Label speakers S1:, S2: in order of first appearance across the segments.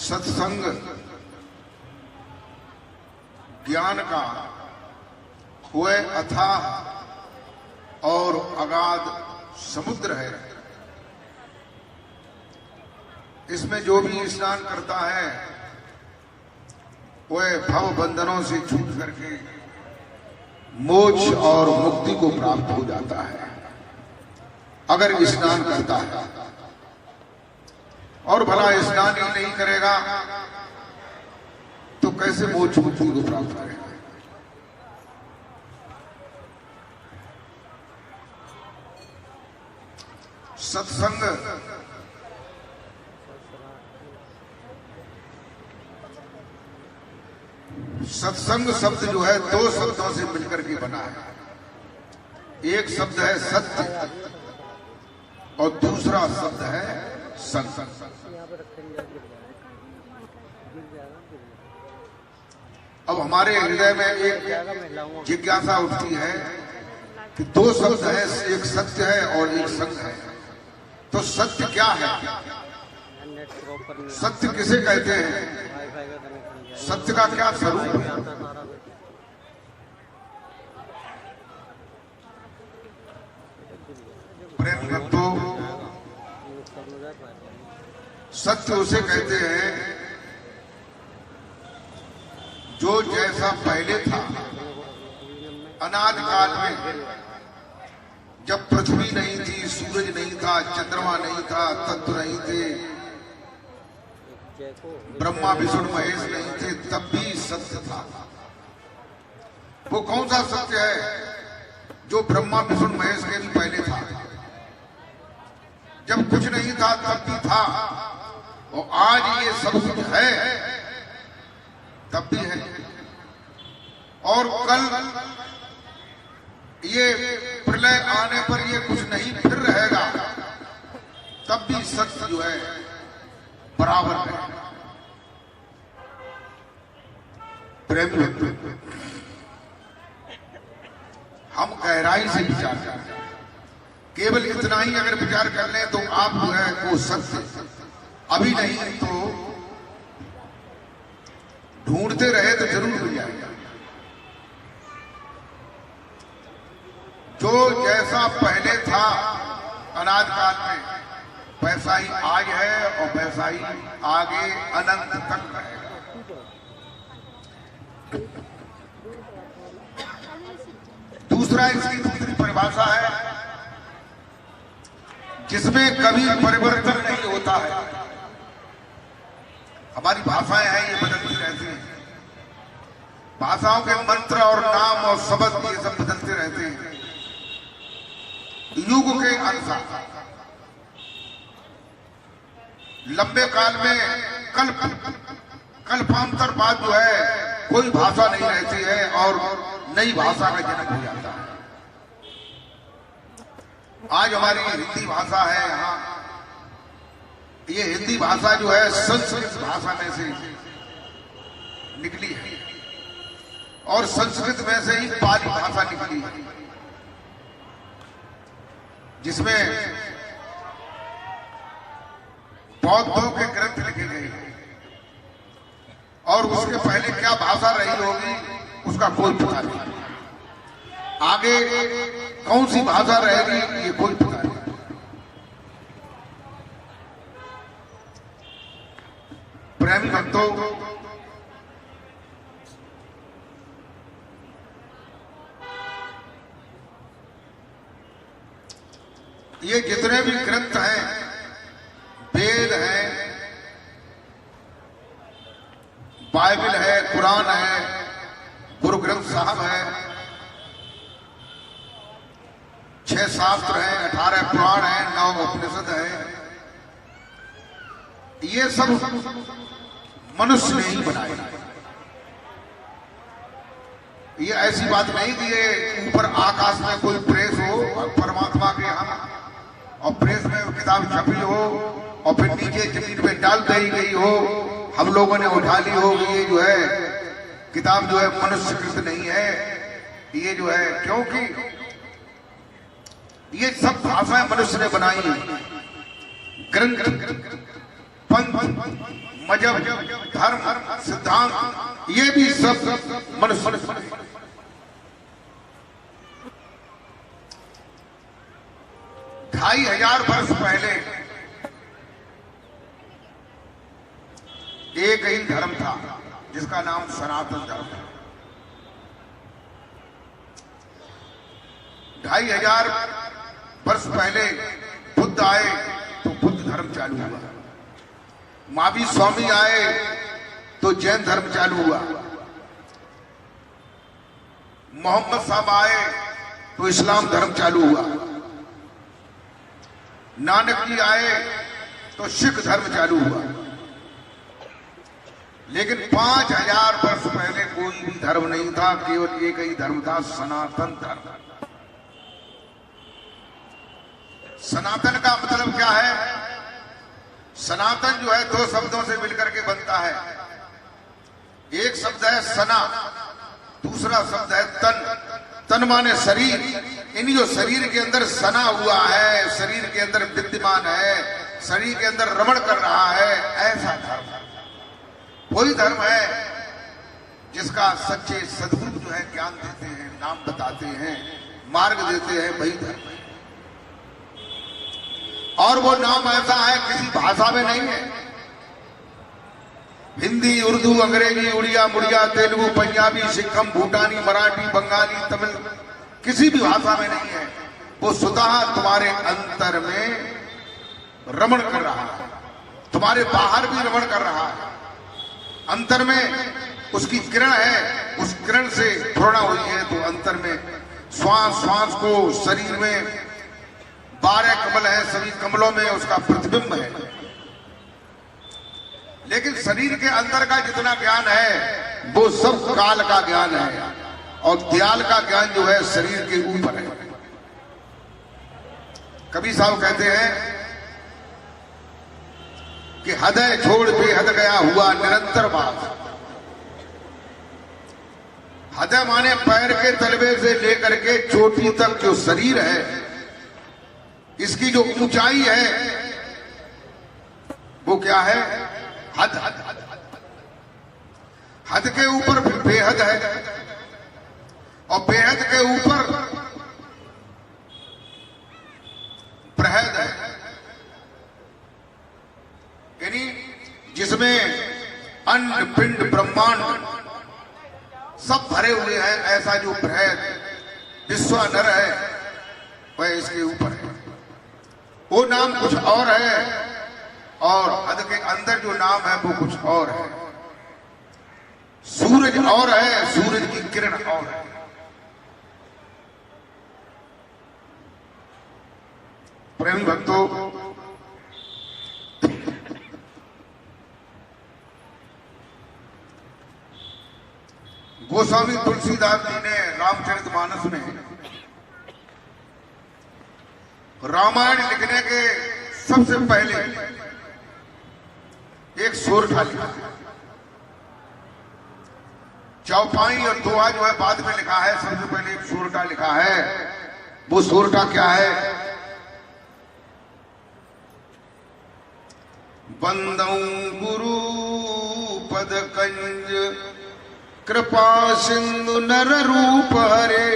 S1: सत्संग ज्ञान का वह अथाह और अगाध समुद्र है। इसमें जो भी स्नान करता है वह भव बंधनों से छूट करके मोक्ष और मुक्ति को प्राप्त हो जाता है अगर स्नान करता है। और भला स्नान ही नहीं करेगा तो कैसे मोक्ष मुक्ति को प्राप्त करेगा। सत्संग सत्संग शब्द जो है दो शब्दों से मिलकर के बना है। एक शब्द है सत्य और दूसरा शब्द है संग। अब हमारे हृदय में एक जिज्ञासा उठती है कि दो शब्द है, एक सत्य है और एक संग है, तो सत्य क्या है? सत्य किसे कहते हैं? सत्य का क्या स्वरूप है? प्रेम भक्तों, सत्य उसे कहते हैं जो जैसा पहले था अनाद काल में, जब पृथ्वी नहीं थी, सूरज नहीं था, चंद्रमा नहीं था, तत्व नहीं थे, ब्रह्मा विष्णु महेश नहीं थे, तब भी सत्य था। वो कौन सा सत्य है जो ब्रह्मा विष्णु महेश के भी पहले था? जब कुछ नहीं था तब भी था, और आज ये सब कुछ है तब भी है, और कल ये प्रलय आने पर ये कुछ नहीं फिर रहेगा, तब भी सत्य जो है बराबर है। प्रेम हम गहराई से विचार करें, केवल इतना ही अगर विचार कर लें तो आप जो है वो सत्य अभी नहीं तो ढूंढते रहे तो जरूर मिल जाएगा। जो जैसा पहले था अनाद काल में, वैसा ही आज है और वैसा ही आगे अनंत तक रहेगा। दूसरा इसकी दूसरी परिभाषा है जिसमें कभी परिवर्तन नहीं होता है। हमारी भाषाएं हैं ये बदलती रहती हैं, भाषाओं के मंत्र और नाम और शब्द ये सब बदलते रहते हैं युग के अनुसार। लंबे काल में कल्पांतर बाद जो है कोई भाषा नहीं रहती है और नई भाषा का जन्म हो जाता है। आज हमारी हिंदी भाषा है, यहाँ ये हिंदी भाषा जो है संस्कृत भाषा में से निकली है और संस्कृत में से ही पाली भाषा निकली है, जिसमें बौद्धों के ग्रंथ लिखे गए और उसके पहले क्या भाषा रही होगी उसका कोई पता नहीं। आगे कौन सी भाषा रहेगी ये कोई पता नहीं। प्रेमी भक्तों, ये जितने भी ग्रंथ हैं, वेद है, बाइबल है, कुरान है, गुरु ग्रंथ साहब है, 6 शास्त्र हैं, 18 पुराण हैं, 9 उपनिषद है, ये सब मनुष्य ने ही बनाए। ये ऐसी बात नहीं कि ये ऊपर आकाश में कोई प्रेस हो और परमात्मा के हम और प्रेस में किताब छपी हो और फिर नीचे जमीन में डाल दी गई हो, हम लोगों ने उठा ली हो। ये जो है किताब जो है मनुष्य कृत नहीं है, ये जो है, क्योंकि ये सब भाषाएं मनुष्य ने बनाई। ग्रंथ, पंथ, मजहब, धर्म, सिद्धांत, ये भी सब मनुष्य। 2500 वर्ष पहले एक ही धर्म था जिसका नाम सनातन धर्म है। 2500 वर्ष पहले बुद्ध आए तो बुद्ध धर्म चालू हुआ। महावीर स्वामी आए तो जैन धर्म चालू हुआ। मोहम्मद साहब आए तो इस्लाम धर्म चालू हुआ। नानक जी आए तो सिख धर्म चालू हुआ। लेकिन 5000 वर्ष पहले कोई भी धर्म नहीं था, केवल एक ही धर्म था, सनातन धर्म। सनातन का मतलब क्या है? सनातन जो है 2 शब्दों से मिलकर के बनता है। एक शब्द है सना, दूसरा शब्द है तन। तन माने शरीर। इन जो शरीर के अंदर सना हुआ है, शरीर के अंदर विद्यमान है, शरीर के अंदर रमण कर रहा है, ऐसा धर्म। वही धर्म है जिसका सच्चे सद्गुरु जो है ज्ञान देते हैं, नाम बताते हैं, मार्ग देते हैं, वही धर्म है। और वो नाम ऐसा है किसी भाषा में नहीं है। हिंदी, उर्दू, अंग्रेजी, उड़िया, मुड़िया, तेलुगु, पंजाबी, सिक्खम, भूटानी, मराठी, बंगाली, तमिल, किसी भी भाषा में नहीं है। वो स्वतः तुम्हारे अंतर में रमण कर रहा है, तुम्हारे बाहर भी रमण कर रहा है। अंतर में उसकी किरण है, उस किरण से प्रेरणा हुई है, तो अंतर में श्वास श्वास को शरीर में 12 कमल है, सभी कमलों में उसका प्रतिबिंब है। लेकिन शरीर के अंदर का जितना ज्ञान है वो सब काल का ज्ञान है, और दयाल का ज्ञान जो है शरीर के ऊपर है। कबीर साहब कहते हैं कि हृदय छोड़ बेहद गया हुआ निरंतर बात। हृदय माने पैर के तलवे से लेकर के चोटी तक जो शरीर है, इसकी जो ऊंचाई है वो क्या है? हद। हद के ऊपर बेहद है, और बेहद के ऊपर बृहद है, यानी जिसमें अंड पिंड ब्रह्मांड सब भरे हुए हैं। ऐसा जो बृहद विश्वानर है वह इसके ऊपर है। वो नाम कुछ और है, और हद के अंदर जो नाम है वो कुछ और है। सूरज और है, सूरज की किरण और है। प्रेमी भक्तों, गोस्वामी तुलसीदास जी ने रामचरितमानस में रामायण लिखने के सबसे पहले एक सोरठा लिखा। चौपाई और दोहा जो है बाद में लिखा है, सबसे पहले एक सोरठा लिखा है। वो सोरठा क्या है? बंदौ गुरु पद कंज कृपा सिंधु नर रूप हरे,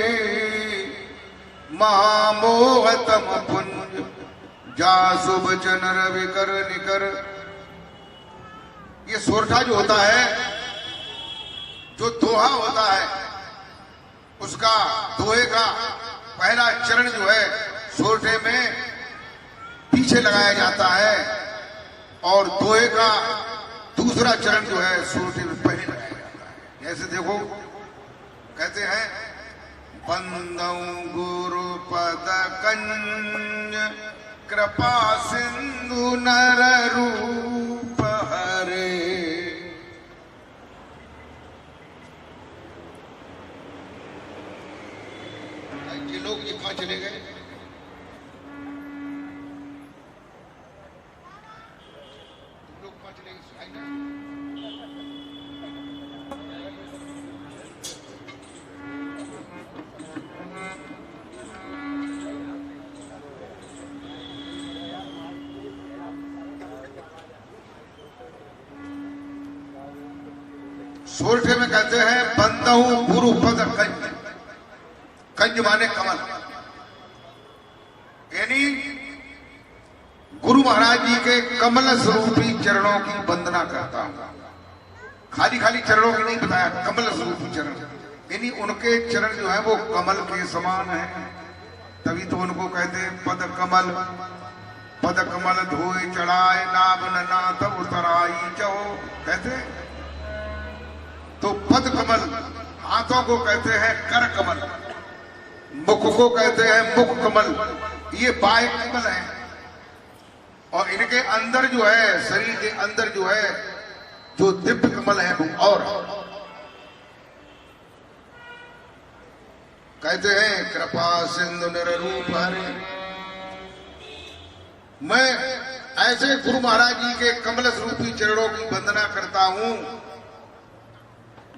S1: महामोहतम पुंज जासु बचन रवि कर निकर। ये सोरठा जो होता है, जो दोहा होता है, उसका दोहे का पहला चरण जो है सोरठे में पीछे लगाया जाता है, और दोहे का दूसरा चरण जो है सोरठे में पहले लगाया जाता है। जैसे देखो, कहते हैं बंदौ गुरु पद कंज कृपा सिंधु नर रूप हरे। ये लोग ये कहां चले गए? तुम लोग कहां चले गए? सोरठे में कहते हैं बंदहु गुरु पद कंज, कंज माने कमल, यानी गुरु महाराज जी के कमल स्वरूपी चरणों की वंदना करता हूं। खाली खाली चरणों की नहीं बताया, कमल स्वरूपी चरण, यानी उनके चरण जो है वो कमल के समान है, तभी तो उनको कहते हैं पद कमल। पद कमल धोए चढ़ाए नाभ नाथ उतराई चहो, कहते तो पद कमल, हाथों को कहते हैं कर कमल, मुख को कहते हैं मुख कमल, ये बाह्य कमल है। और इनके अंदर जो है, शरीर के अंदर जो है जो दिव्य कमल है वो और कहते हैं कृपा सिंधु निर रूप हरे। मैं ऐसे गुरु महाराज जी के कमल स्वरूपी चरणों की वंदना करता हूं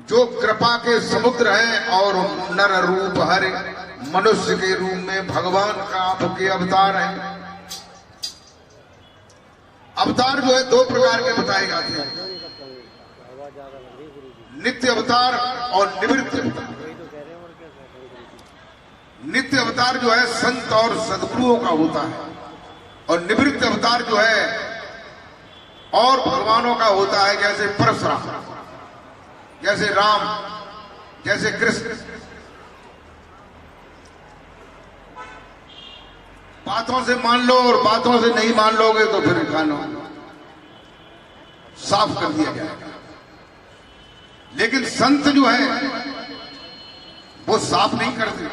S1: जो कृपा के समुद्र हैं और नर रूप हरे, मनुष्य के रूप में भगवान का आपके अवतार हैं। अवतार जो है दो प्रकार के बताए जाते हैं, नित्य अवतार और निवृत्त अवतार। नित्य अवतार जो है संत और सद्गुरुओं का होता है, और निवृत्त अवतार जो है और भगवानों का होता है, जैसे परशुराम, जैसे राम, जैसे कृष्ण। बातों से मान लो और बातों से नहीं मान लोगे तो फिर कानून साफ कर दिया जाएगा। लेकिन संत जो है वो साफ नहीं करते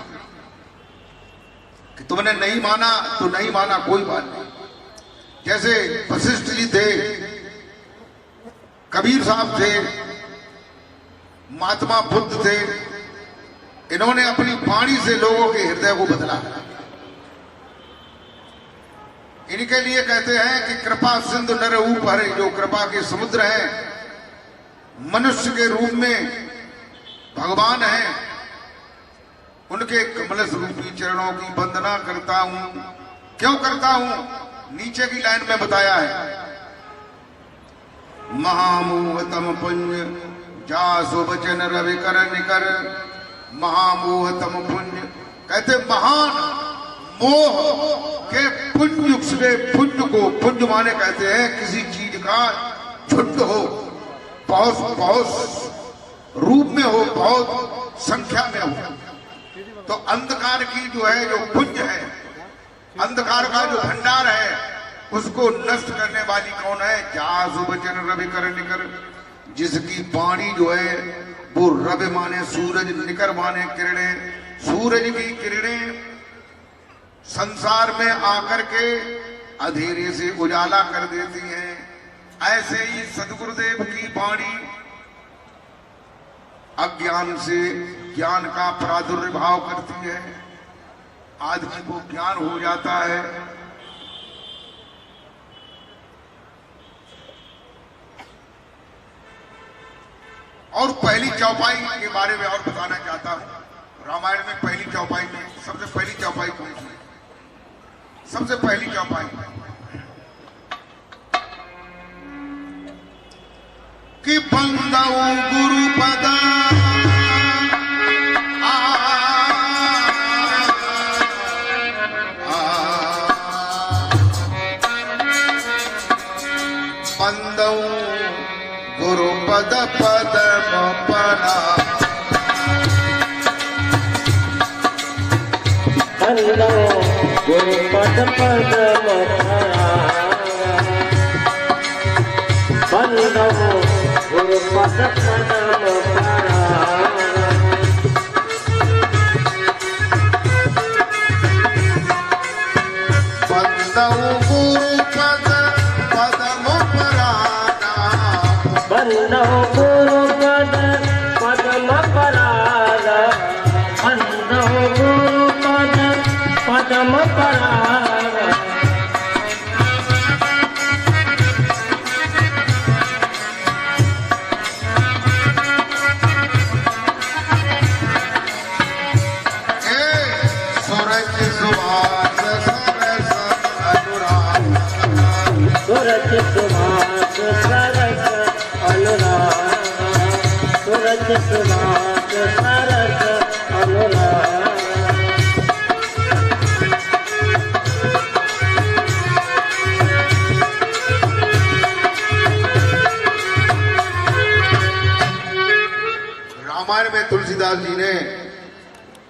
S1: कि तुमने नहीं माना तो नहीं माना, कोई बात नहीं। जैसे वशिष्ठ जी थे, कबीर साहब थे, महात्मा बुद्ध थे, इन्होंने अपनी वाणी से लोगों के हृदय को बदला। इनके लिए कहते हैं कि कृपा सिंधु नर रूप हरे, जो कृपा के समुद्र हैं, मनुष्य के रूप में भगवान हैं, उनके कमल स्वरूपी चरणों की वंदना करता हूं। क्यों करता हूं? नीचे की लाइन में बताया है, महामोहतम पुण्य जासु वचन रवि कर निकर, महामोहतम पुण्य, कहते महान मोह के पुण्य से, पुण्य को, पुण्य माने कहते हैं किसी चीज का झुंड हो, बहुत बहुत रूप में हो, बहुत संख्या में हो। तो अंधकार की जो है, जो पुण्य है, अंधकार का जो भंडार है, उसको नष्ट करने वाली कौन है? जासु वचन रवि कर निकर, जिसकी वाणी जो है वो रवि माने सूरज, निकर माने किरणें, सूरज की किरणें संसार में आकर के अंधेरे से उजाला कर देती हैं। ऐसे ही सदगुरुदेव की वाणी अज्ञान से ज्ञान का प्रादुर्भाव करती है, आदमी को ज्ञान हो जाता है। और पहली चौपाई के बारे में और बताना चाहता हूं। रामायण में पहली चौपाई में सबसे पहली चौपाई कौन सी? सबसे पहली चौपाई कि बंदऊ गुरु पद बंदऊ गुरु पद पदम परा,
S2: गुरु पद पदम परा, बंदो गुरु पद पदम परा,
S1: बंदऊ गुरु पद पदम पराना,
S2: बंदो गुरु पद पदम पराना, बंदो गुरु पद पदम पराना।
S1: सूरज सुभाष सरस अनुराग,
S2: सूरज सुभाष सरस अनुराग, सूरज सुभाष सरस अनुराग।
S1: रामायण में तुलसीदास जी ने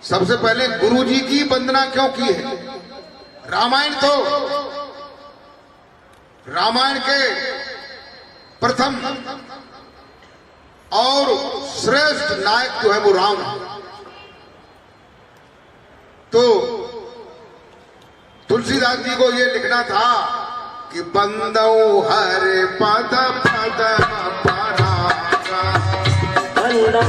S1: सबसे पहले गुरु जी की वंदना क्यों की है? रामायण के प्रथम और श्रेष्ठ नायक जो है वो राम है। तो तुलसीदास जी को ये लिखना था कि बंदौ हरे पद पदम परागा,
S2: बंदौ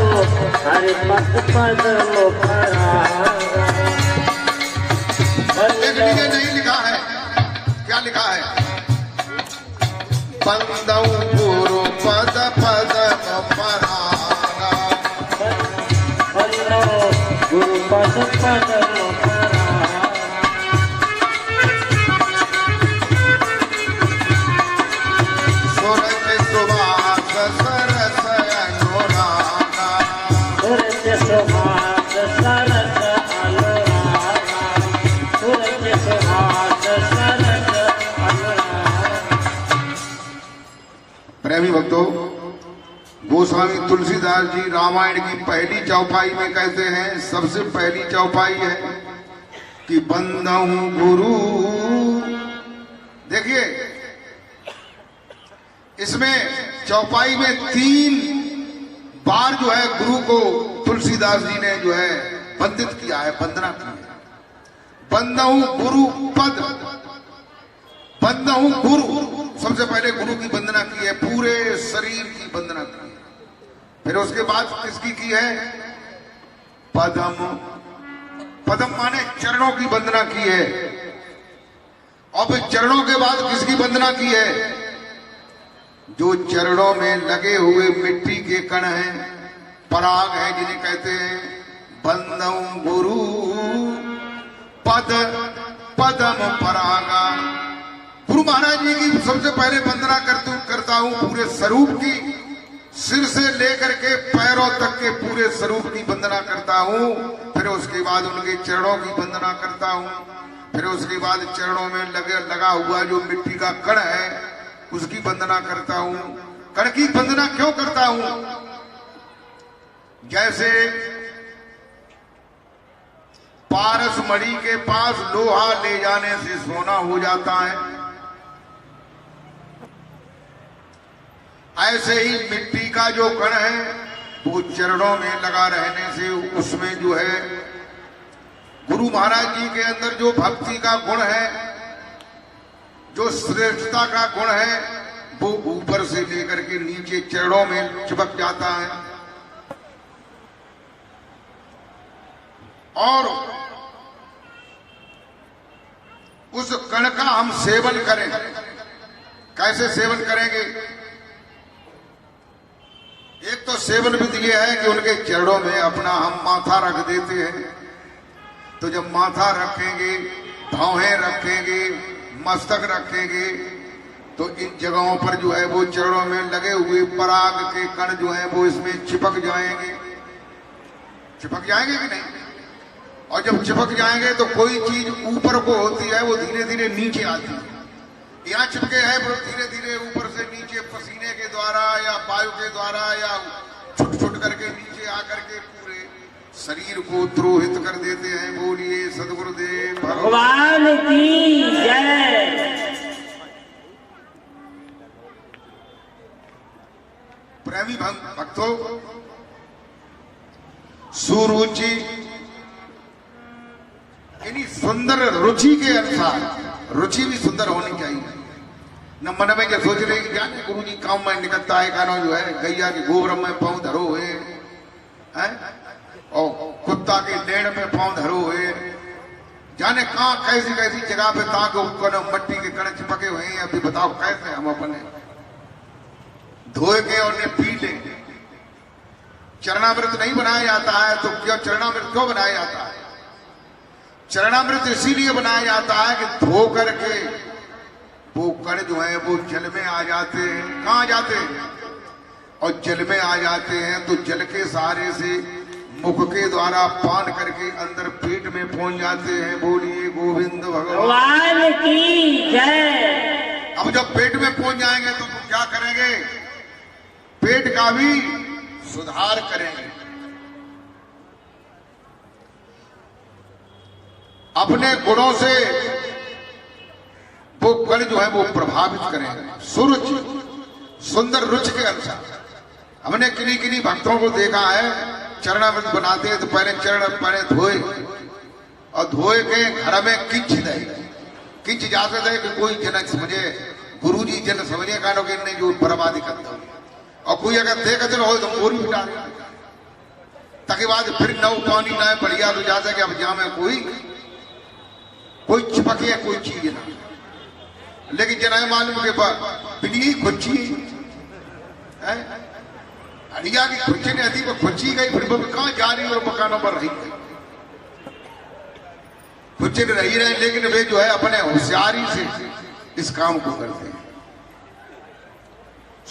S2: हरे पद पदम परागा।
S1: लेकिन ये नहीं लिखा है। क्या लिखा है? बंदौ गुरु पद पदम परागा,
S2: बंदौ गुरु पद पदम परागा।
S1: सूरज सुभाष सरस अनुरागा,
S2: सूरज सुभाष सरस अनुरागा, सूरज सुभाष सरस अनुरागा।
S1: प्रेमी भक्तों, गोस्वामी तुलसीदास जी रामायण की पहली चौपाई में कहते हैं, सबसे पहली चौपाई है कि बंदहु गुरु। देखिए, इसमें चौपाई में 3 बार जो है गुरु को तुलसीदास जी ने जो है वंदित किया है, वंदना की है। बंदहु गुरु पद, बंदहु गुरु, सबसे पहले गुरु की वंदना की है, पूरे शरीर की वंदना की है। फिर उसके बाद किसकी की है? पदम, पदम माने चरणों की वंदना की है। और फिर चरणों के बाद किसकी वंदना की है? जो चरणों में लगे हुए मिट्टी के कण हैं, पराग है जिन्हें कहते हैं बंदौ गुरु पद पदम परागा। गुरु महाराज जी की सबसे पहले वंदना करता हूं पूरे स्वरूप की, सिर से लेकर के पैरों तक के पूरे स्वरूप की वंदना करता हूं। फिर उसके बाद उनके चरणों की वंदना करता हूं। फिर उसके बाद चरणों में लगा हुआ जो मिट्टी का कण है उसकी वंदना करता हूं। कण की वंदना क्यों करता हूं? जैसे पारस मणि के पास लोहा ले जाने से सोना हो जाता है, ऐसे ही मिट्टी का जो कण है वो चरणों में लगा रहने से उसमें जो है गुरु महाराज जी के अंदर जो भक्ति का गुण है, जो श्रेष्ठता का गुण है, वो ऊपर से लेकर के नीचे चरणों में चिपक जाता है। और उस कण का हम सेवन करें। कैसे सेवन करेंगे? एक तो सेवन विधि ये है कि उनके चरणों में अपना हम माथा रख देते हैं। तो जब माथा रखेंगे, भौहें रखेंगे, मस्तक रखेंगे, तो इन जगहों पर जो है वो चरणों में लगे हुए पराग के कण जो है वो इसमें चिपक जाएंगे। चिपक जाएंगे कि नहीं? और जब चिपक जाएंगे तो कोई चीज ऊपर को होती है वो धीरे धीरे नीचे आती है। यहाँ चिपके है वो धीरे धीरे ऊपर से नीचे पसीने के द्वारा या वायु के द्वारा या छुट छुट करके नीचे आकर के पूरे शरीर को द्रोहित कर देते हैं। बोलिए सदगुरुदेव
S2: भगवान की जय।
S1: प्रेमी भक्तों, सुरुचि यानी सुंदर रुचि के अनुसार, रुचि भी सुंदर होनी चाहिए। न मन में क्या सोच रहे क्या गुरु जी काम में निकलता है कानो जो है गैया के गोबर में पांव धरो हुए हैं और कुत्ता के लेड़ में पांव धरो हुए, जाने कहां कैसी कैसी जगह पे ताकि मट्टी के कण चिपके हुए हैं। अभी बताओ कैसे हम अपने धोए के और ने पी ले। चरणामृत नहीं बनाया जाता है तो क्यों चरणामृत क्यों बनाया जाता है? चरणामृत इसीलिए बनाया जाता है कि धो करके वो कण जो है वो जल में आ जाते हैं। कहां जाते हैं? और जल में आ जाते हैं तो जल के सहारे से मुख के द्वारा पान करके अंदर पेट में पहुंच जाते हैं। बोलिए गोविंद
S2: भगवान की जय।
S1: अब जब पेट में पहुंच जाएंगे तो क्या करेंगे? पेट का भी सुधार करेंगे, अपने गुणों से वो गण जो है वो प्रभावित करेंगे। सुरुचि सुंदर रुचि के अनुसार हमने किन्हीं किन्हीं भक्तों को देखा है, चरणामृत बनाते हैं तो पहले चरण पहले धोए और धोए के घर में किंच दे, किंच जाते दे कि कोई जनक समझे, गुरुजी जन समझे कानो कि नहीं जो बर्बादी करते हो। और कोई अगर देखते हो तो मोरी बिठा ताकि बाद फिर नौ पानी ना बढ़िया तो जाता कि अब जहां में कोई चिपके कोई चीज ना। लेकिन जना मालूम के बाद बिजली खुची है अड़िया की खुची ने आती वो खुची गई, फिर वो कहां जा रही और मकानों पर रही गई, खुची रही रहे। लेकिन वे जो है अपने होशियारी से इस काम को करते हैं।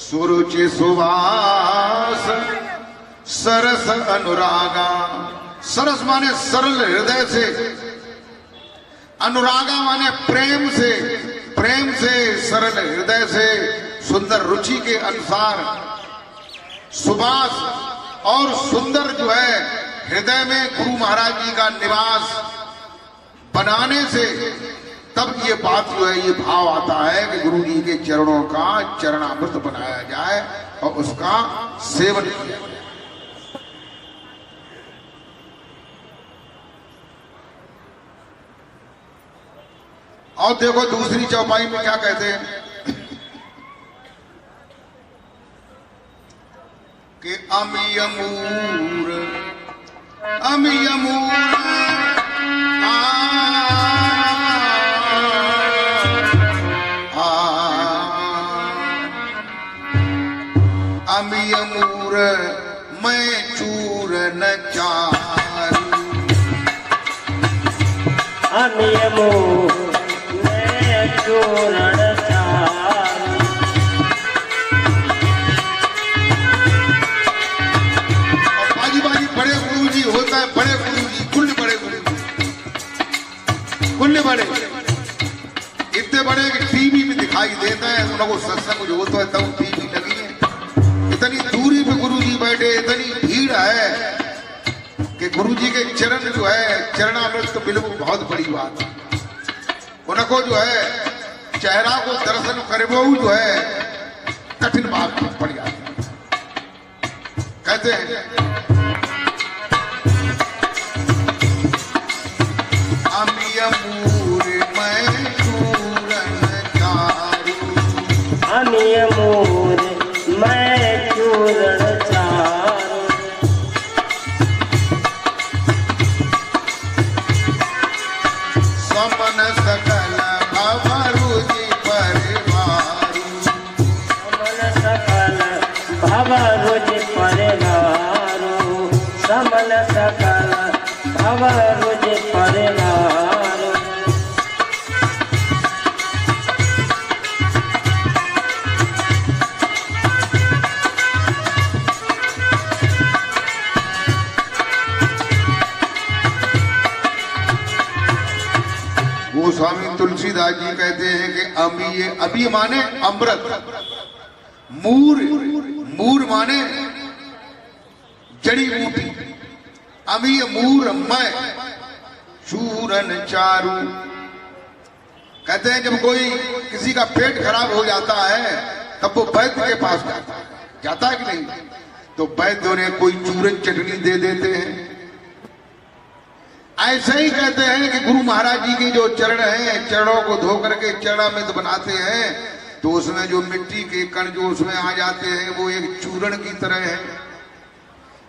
S1: सुरुचि सुवास सरस अनुरागा, सरस माने सरल हृदय से, अनुरागा माने प्रेम से सरल हृदय से सुंदर रुचि के अनुसार सुबास और सुंदर जो है हृदय में गुरु महाराज जी का निवास बनाने से तब ये बात जो है ये भाव आता है कि गुरु जी के चरणों का चरणामृत बनाया जाए और उसका सेवन किया जाए। और देखो दूसरी चौपाई में क्या कहते हैं कि अमियमूर अमियमूर मैं चूरन चारू,
S2: अमियमूर चूरण
S1: बाजी बाजी बड़े गुरु जी होता है, बड़े गुरु जी कुल्ल बड़े गुरु जी, कुल्ल बड़े इतने बड़े कि टीवी में दिखाई देता है। उनको सत्संग जो होता है तब टीवी लगी है, इतनी दूरी पे गुरु जी बैठे, इतनी भीड़ है कि गुरु जी के चरण जो है चरणामृत तो बिल्कुल बहुत बड़ी बात है। उनको जो है चेहरा को दर्शन करे वो जो है कठिन बात पड़ जाती है। कहते हैं अमियमूर मैं चूरन चारू,
S2: अमियमूर मैं चूरण चारू,
S1: समन सकल भवरुचि परिवारू,
S2: समन सकल भवरुचि परिवारू, समन सकल भवरुचि परिवारू।
S1: गोस्वामी तुलसीदास जी कहते हैं कि अभी माने अमृत, मूर माने जड़ी बूटी, अमी मूर मैं चूरन चारू। कहते हैं जब कोई किसी का पेट खराब हो जाता है तब वो वैद्य के पास जाता है कि नहीं, तो वैद्य उन्हें कोई चूरन चटनी दे देते हैं। ऐसे ही कहते हैं कि गुरु महाराज जी के जो चरण हैं, चरणों को धो करके चरणामृत बनाते हैं तो उसमें जो मिट्टी के कण जो उसमें आ जाते हैं वो एक चूर्ण की तरह है,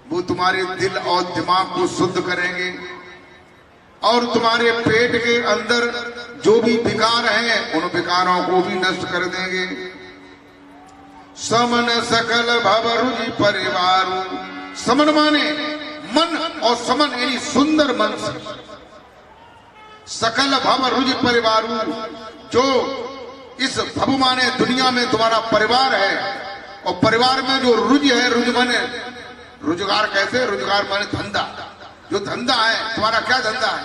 S1: वो तुम्हारे दिल और दिमाग को शुद्ध करेंगे और तुम्हारे पेट के अंदर जो भी विकार हैं उन विकारों को भी नष्ट कर देंगे। समन सकल भवरुचि परिवारू, समन माने मन और समन यानी सुंदर मन से, सकल भव रुचि परिवारू जो इस भव माने दुनिया में तुम्हारा परिवार है और परिवार में जो रुज है, रुज माने रोजगार, कैसे रोजगार माने धंधा, जो धंधा है तुम्हारा, क्या धंधा है?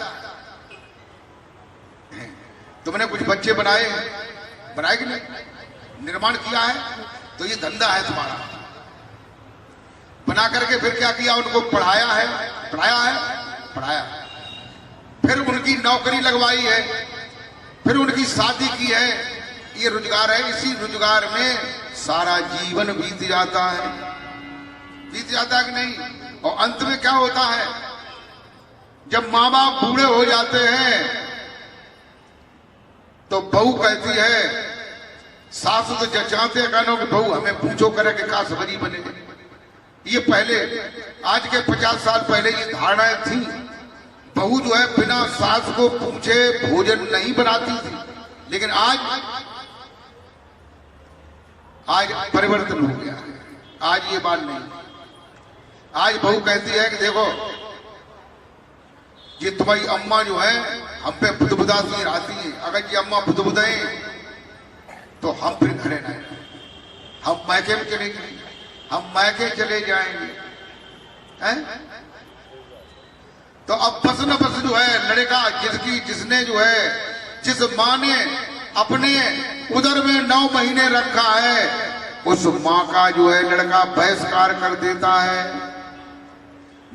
S1: तुमने कुछ बच्चे बनाए कि नहीं, निर्माण किया है, तो ये धंधा है तुम्हारा। बना करके फिर क्या किया, उनको पढ़ाया है, फिर उनकी नौकरी लगवाई है, फिर उनकी शादी की है, ये रोजगार है। इसी रोजगार में सारा जीवन बीत जाता है कि नहीं? और अंत में क्या होता है, जब माँ बाप बूढ़े हो जाते हैं तो बहू कहती है, सासू तो जचाते कानों कि बहू हमें पूछो करे कि का सब्जी बनेगी। ये पहले, आज के 50 साल पहले ये धारणाएं थी। बहू जो है बिना सास को पूछे भोजन नहीं बनाती थी, लेकिन आज परिवर्तन हो गया है। आज ये बात नहीं, आज बहू कहती है कि देखो ये तुम्हारी अम्मा जो है हम पे बुदबुदाती रहती है, अगर ये अम्मा बुदबुदाए तो हम फिर घरे नहीं, हम मैके में चले जाएंगे, हम मैके चले जाएंगे, हैं? तो अब बस न बस जो है लड़का, जिसने जो है, जिस माँ ने अपने उदर में 9 महीने रखा है, उस माँ का जो है लड़का बहिष्कार कर देता है।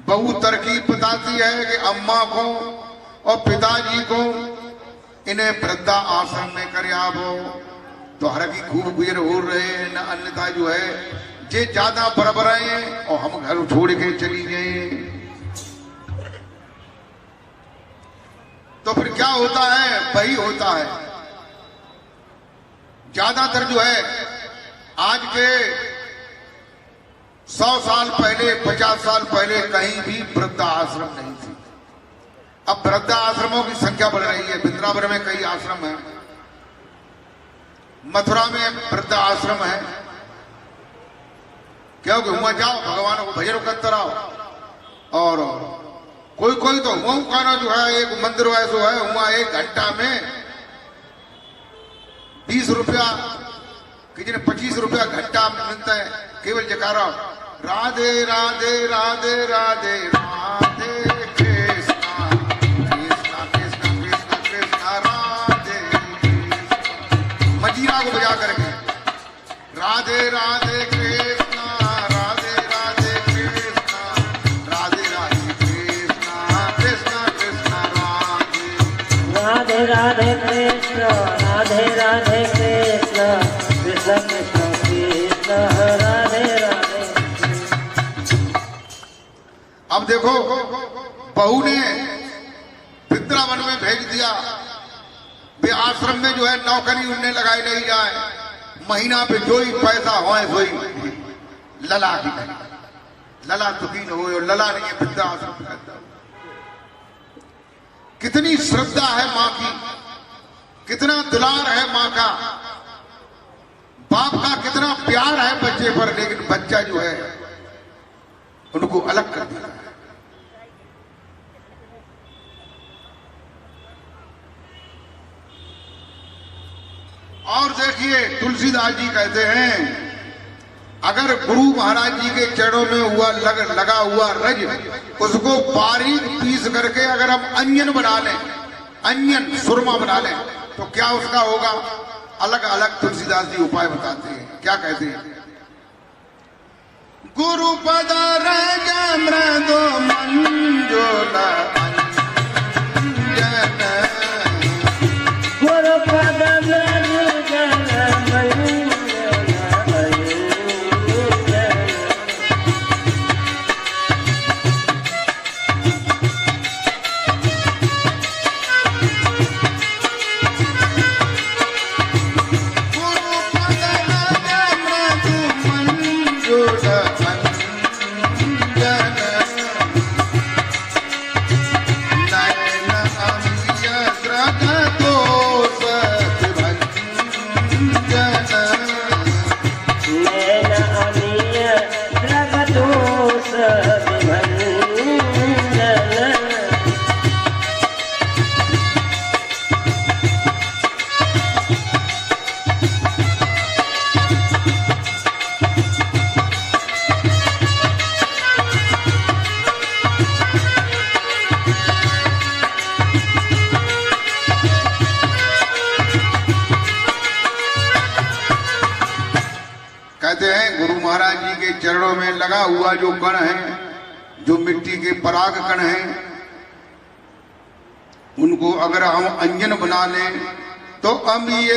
S1: बहू तरकीब बताती है कि अम्मा को और पिताजी को इन्हें वृद्धा आश्रम में कर आवो, तो हर की खूब गुजर हो रहे हैं, न अन्यथा जो है जे ज्यादा बराबर आए और हम घर छोड़ के चली गए। तो फिर क्या होता है, वही होता है। ज्यादातर जो है आज के 100 साल पहले, 50 साल पहले कहीं भी वृद्धा आश्रम नहीं थी। अब वृद्धा आश्रमों की संख्या बढ़ रही है। वृंदावन में कई आश्रम है, मथुरा में वृद्धा आश्रम है, क्योंकि वहां जाओ भगवान को भजन करते रहो। और कोई तो वहां का जो है एक मंदिर ऐसा है, वहां 1 घंटा में 20 रुपया, किसी ने 25 रुपया घंटा मिलता है, केवल जयकारा राधे राधे राधे राधे राधे कृष्णा कृष्णा कृष्णा कृष्णा कृष्णा राधे कृष्णा, मजीरा को बजा करके राधे राधे कृष्णा राधे राधे कृष्णा राधे राधे कृष्णा कृष्णा कृष्णा
S2: राधे राधे कृष्ण राधे राधे कृष्ण कृष्ण कृष्ण कृष्ण राधे राधे।
S1: अब देखो, बहू ने वृंदावन में भेज दिया, वे आश्रम में जो है नौकरी उन्हें लगाई नहीं जाए, महीना पे जो ही पैसा हो सोई लला की नहीं, लला दुखी न हो, लला नहीं है वृद्धा आश्रम। कितनी श्रद्धा है माँ की, कितना दुलार है माँ का, बाप का कितना प्यार है बच्चे पर, लेकिन बच्चा जो है उनको अलग कर दिया। और देखिए तुलसीदास जी कहते हैं, अगर गुरु महाराज जी के चरणों में लगा हुआ रज, उसको बारीक पीस करके अगर हम अंजन बना लें, अंजन सुरमा बना लें, तो क्या उसका होगा? अलग अलग तुलसीदास जी उपाय बताते हैं। क्या कहते हैं? गुरु पद रज मृदु मंजुला अंजन,
S2: गुरु पद मृदु मंजुला
S1: कहते हैं गुरु महाराज जी के चरणों में लगा हुआ जो कण है, जो मिट्टी के पराग कण हैं, उनको अगर हम अंजन बना लें तो अमीय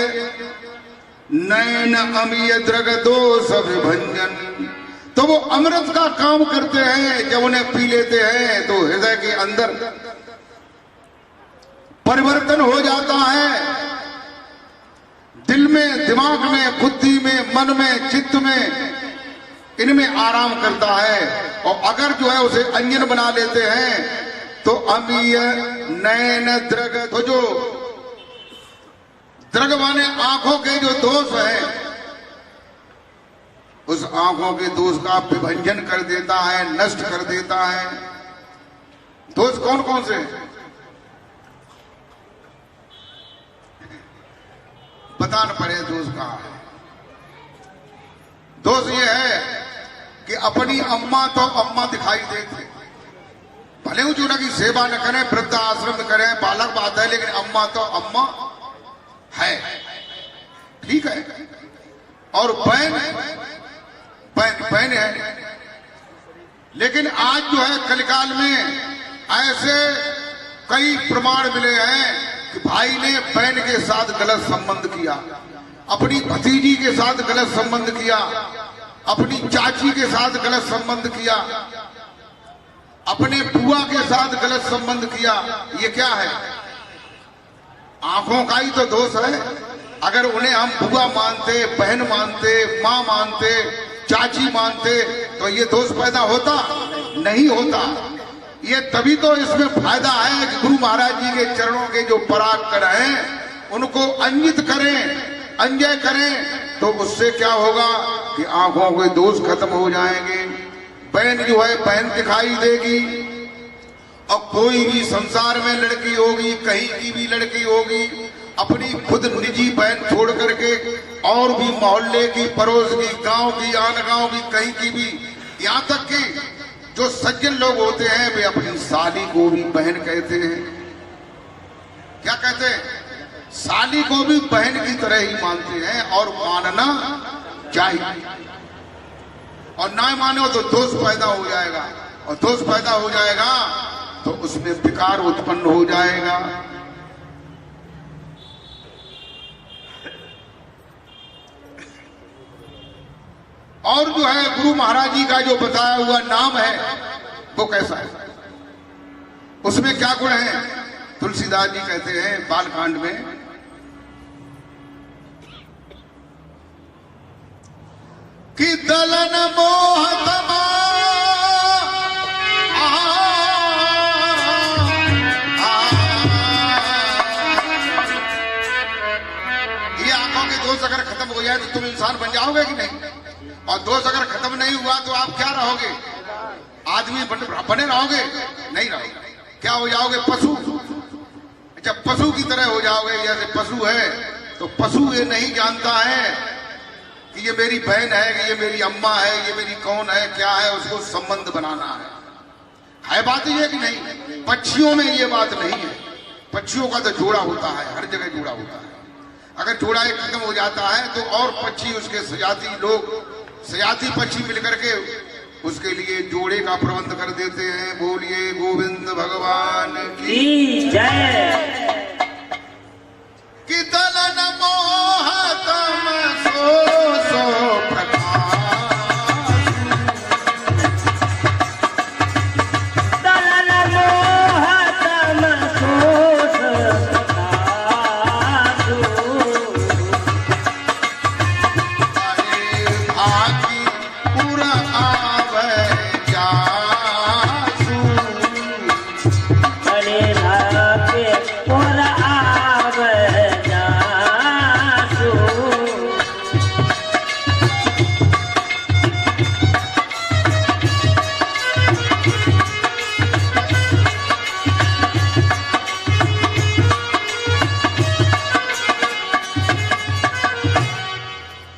S1: नयन अमीय द्रग दोष विभंजन, तो वो अमृत का काम करते हैं। जब उन्हें पी लेते हैं तो हृदय के अंदर परिवर्तन हो जाता है, दिल में, दिमाग में, बुद्धि में, मन में, चित्त में, इनमें आराम करता है। और अगर जो है उसे अंजन बना लेते हैं तो अमीय नयन द्रग, तो जो द्रग माने आंखों के जो दोष है, उस आंखों के दोष का विभंजन कर देता है, नष्ट कर देता है। दोष कौन कौन से हैं? बताना पड़े दोष कहां है। दोष ये है कि अपनी अम्मा तो अम्मा दिखाई देते, भले वो जो की सेवा न करें, वृद्ध आश्रम करें, बालक बात है, लेकिन अम्मा तो अम्मा है, ठीक है। और बहन बहन है। लेकिन आज जो है कलिकाल में ऐसे कई प्रमाण मिले हैं कि भाई ने बहन के साथ गलत संबंध किया, अपनी भतीजी के साथ गलत संबंध किया, अपनी चाची के साथ गलत संबंध किया, अपने बुआ के साथ गलत संबंध किया। ये क्या है? आंखों का ही तो दोष है। अगर उन्हें हम बुआ मानते, बहन मानते, मां मानते, चाची मानते, तो ये दोष पैदा होता नहीं होता। ये तभी तो इसमें फायदा है कि गुरु महाराज जी के चरणों के जो पराग कण हैं उनको अंजित करें, अंजय करें, तो उससे क्या होगा कि आंखों के दोष खत्म हो जाएंगे। बहन जो है बहन दिखाई देगी। और कोई भी संसार में लड़की होगी, कहीं की भी लड़की होगी, अपनी खुद निजी बहन छोड़ करके और भी मोहल्ले की, पड़ोस की, गांव की, आन गांव की, कहीं की भी, यहां तक कि जो सज्जन लोग होते हैं वे अपनी साली को भी बहन कहते हैं। क्या कहते हैं? साली को भी बहन की तरह ही मानते हैं और मानना चाहिए। और ना मानो तो दोष पैदा हो जाएगा, और दोष पैदा हो जाएगा तो उसमें विकार उत्पन्न हो जाएगा। और जो है गुरु महाराज जी का जो बताया हुआ नाम है वो कैसा है, उसमें क्या गुण है? तुलसीदास जी कहते हैं बालकांड में, कि दलन मोह तमा ये आंखों के दोष अगर खत्म हो जाए तो तुम इंसान बन जाओगे कि नहीं? और दोष अगर खत्म नहीं हुआ तो आप क्या रहोगे? आदमी बने रहोगे? नहीं रहोगे। क्या हो जाओगे? पशु। जब पशु की तरह हो जाओगे, जैसे पशु है तो पशु ये नहीं जानता है कि ये मेरी बहन है, कि ये मेरी अम्मा है, ये मेरी कौन है, क्या है, उसको संबंध बनाना है बात ये कि नहीं? पक्षियों में ये बात नहीं है। पक्षियों का तो जोड़ा होता है, हर जगह जोड़ा होता है। अगर जोड़ा एक खत्म हो जाता है तो और पक्षी, उसके सजाती लोग, सजाती पक्षी मिलकर के उसके लिए जोड़े का प्रबंध कर देते हैं। बोलिए गोविंद भगवान की
S2: जय।
S1: कि दलन मोह तम सो प्रकाश,
S2: दलन मोह तम सो प्रकाश,
S1: आखि पुर आवे जासु,
S2: अरे धाके पुर आवे जासु।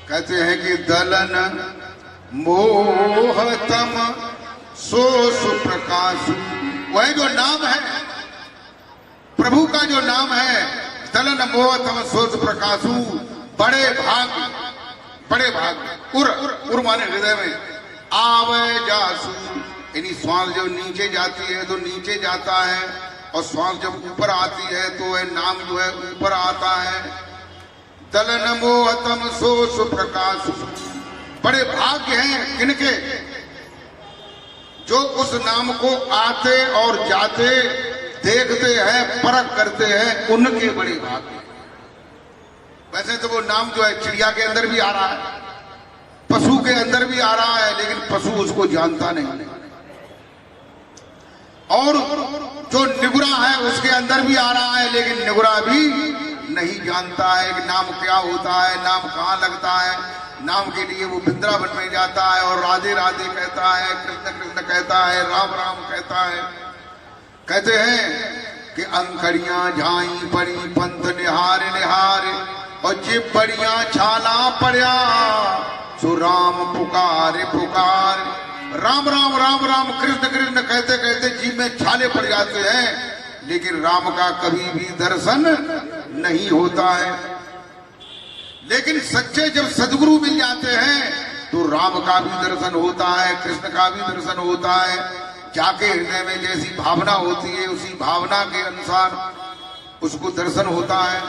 S1: कहते हैं कि दलन मोह तम सो सुप्रकाश, वह जो नाम है प्रभु का, जो नाम है दलन मोह तम सो सुप्रकाशु, बड़े भाग बड़े भाग उर माने हृदय में, आवे जासु, यानी श्वास जब नीचे जाती है तो नीचे जाता है, और श्वास जब ऊपर आती है तो वह नाम जो है ऊपर आता है। दलन मोहतम सो सुप्रकाश, बड़े भाग्य हैं किनके जो उस नाम को आते और जाते देखते हैं, परख करते हैं, उनके बड़े भाग्य। वैसे तो वो नाम जो है चिड़िया के अंदर भी आ रहा है, पशु के अंदर भी आ रहा है, लेकिन पशु उसको जानता नहीं। और जो निगुरा है उसके अंदर भी आ रहा है, लेकिन निगुरा भी नहीं जानता है कि नाम क्या होता है, नाम कहाँ लगता है। नाम के लिए वो वृंदावन में जाता है और राधे राधे कहता है, कृष्ण कृष्ण कहता है, राम राम कहता है। कहते हैं कि अंकड़ियां झाई पड़ी पंथ निहार निहार, और जिब बड़िया छाला पड़िया सो राम पुकार पुकार। राम राम राम राम कृष्ण कृष्ण कहते कहते जीव में छाले पड़ जाते हैं, लेकिन राम का कभी भी दर्शन नहीं होता है। लेकिन सच्चे जब सदगुरु मिल जाते हैं तो राम का भी दर्शन होता है, कृष्ण का भी दर्शन होता है। जाके हृदय में जैसी भावना होती है उसी भावना के अनुसार उसको दर्शन होता है।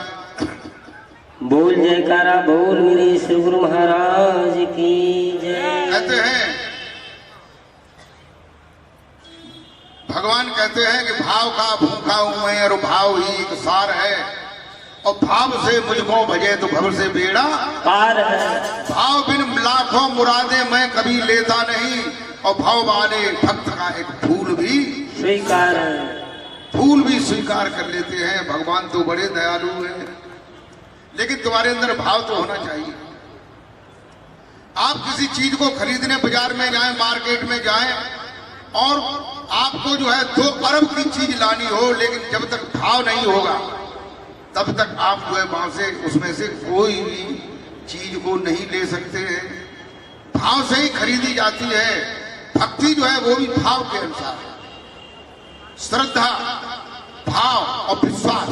S2: बोल जयकारा बोल मेरे श्री गुरु महाराज की जय।
S1: कहते हैं भगवान कहते हैं कि भाव का भूखा हूं मैं और भाव ही एक सार है, और भाव से मुझको भजे तो भव से बेड़ा
S2: पार है।
S1: भाव बिन लाखों मुरादे मैं कभी लेता नहीं, और भाव वाले भक्त का एक फूल भी
S2: स्वीकार है,
S1: फूल भी स्वीकार कर लेते हैं। भगवान तो बड़े दयालु हैं, लेकिन तुम्हारे अंदर भाव तो होना चाहिए। आप किसी चीज को खरीदने बाजार में जाएं, मार्केट में जाएं, और आपको जो है 2 अरब की चीज लानी हो, लेकिन जब तक भाव नहीं होगा तब तक आप जो है वहां से उसमें से कोई भी चीज को नहीं ले सकते हैं। भाव से ही खरीदी जाती है। भक्ति जो है वो भी भाव के अनुसार है। श्रद्धा, भाव और विश्वास।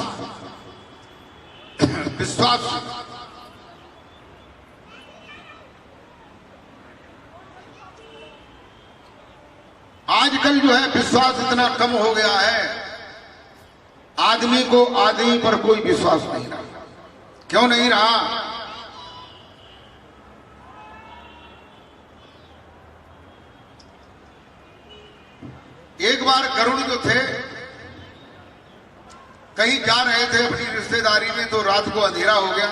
S1: विश्वास आजकल जो है विश्वास इतना कम हो गया है, आदमी को आदमी पर कोई विश्वास नहीं रहा। क्यों नहीं रहा? एक बार गरुड़ जो थे कहीं जा रहे थे अपनी रिश्तेदारी में, तो रात को अंधेरा हो गया।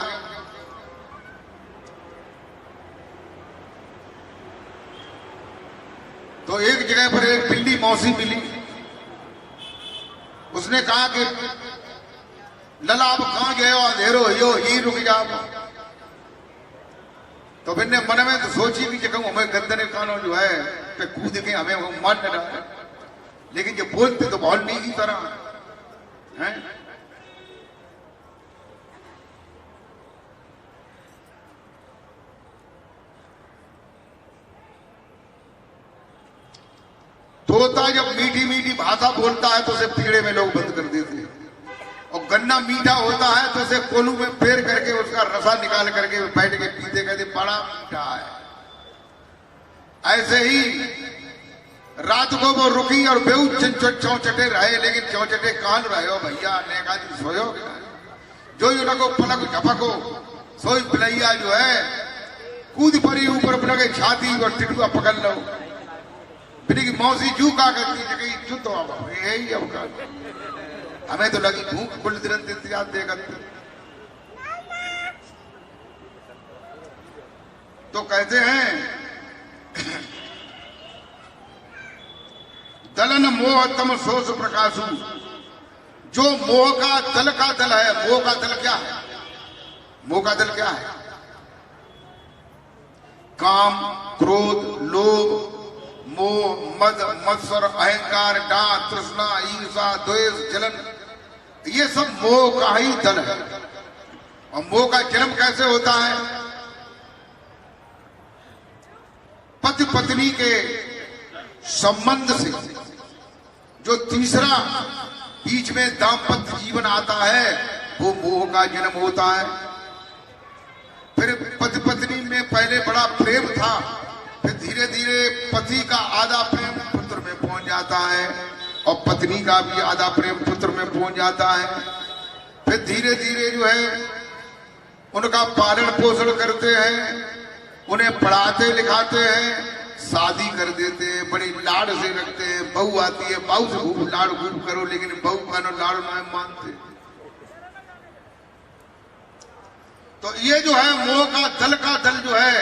S1: तो एक जगह पर एक पिंडी मौसी मिली। उसने कहा कि लला आप कहां गए हो, अंधेरो हो ही रुक जाओ। तो फिर ने मन में तो सोची कि जब हमें गंदने कानों जो है पे कूद के हमें मन न रहा, लेकिन जब बोलते तो बहुत नी की तरह है। तोता जब मीठी मीठी भाषा बोलता है तो उसे पीड़े में लोग बंद कर देते हैं, और गन्ना मीठा होता है तो उसे कोलू में फेर करके उसका रसा निकाल करके बैठ के पीते, कहते बड़ा मीठा है। ऐसे ही रात को वो रुकी और बेऊ चौचटे रहे, लेकिन चौचटे कान रहे हो भैया ने कहा जी सोयो जो उनको पलक झपको सोई पिलैया जो है कूद पड़ी ऊपर अपना के छाती और टिटुआ पकड़ लो। फिर की मौसी जू का करती जगह चुत यही अब हमें तो लगी भूख कुल दिरंत इंतजार देगा। तो कहते हैं दलन मोह तम सोच प्रकाशु, जो मोह का दल है। मोह का दल क्या है? मोह का दल क्या है? काम, क्रोध, लोभ, मोह, मद, मत्सर, अहंकार, डांत, तृष्णा, ईर्षा, द्वेष, जलन, ये सब मोह का ही दल है। और मोह का जन्म कैसे होता है? पति पत्नी के संबंध से जो तीसरा बीच में दाम्पत्य जीवन आता है वो मोह का जन्म होता है। फिर पति पत्नी में पहले बड़ा प्रेम था, फिर धीरे धीरे पति का आधा प्रेम पुत्र में पहुंच जाता है और पत्नी का भी आधा प्रेम पुत्र में पहुंच जाता है। फिर धीरे धीरे जो है उनका पालन पोषण करते हैं, उन्हें पढ़ाते लिखाते हैं, शादी कर देते हैं, बड़ी लाड से रखते हैं। बहू आती है, बहू से खूब लाड खूब करो, लेकिन बहू का नो लाड नहीं मानते। तो ये जो है मोह का दल जो है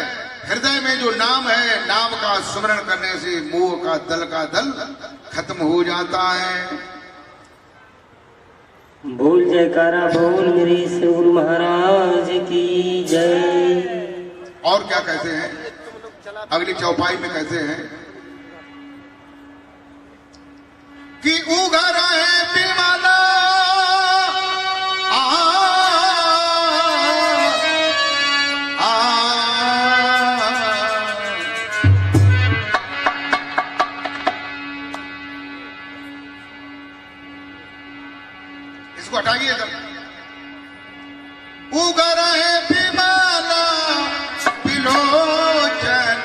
S1: हृदय में जो नाम है, नाम का स्मरण करने से मोह का दल खत्म हो जाता है।
S2: बोल जयकारा बोल मेरी श्री गुरु महाराज की जय।
S1: और क्या कहते हैं अगली चौपाई में, कहते हैं कि उगर है बिमला इसको हटाइए एकदम। उगर है बिमला बिलोचन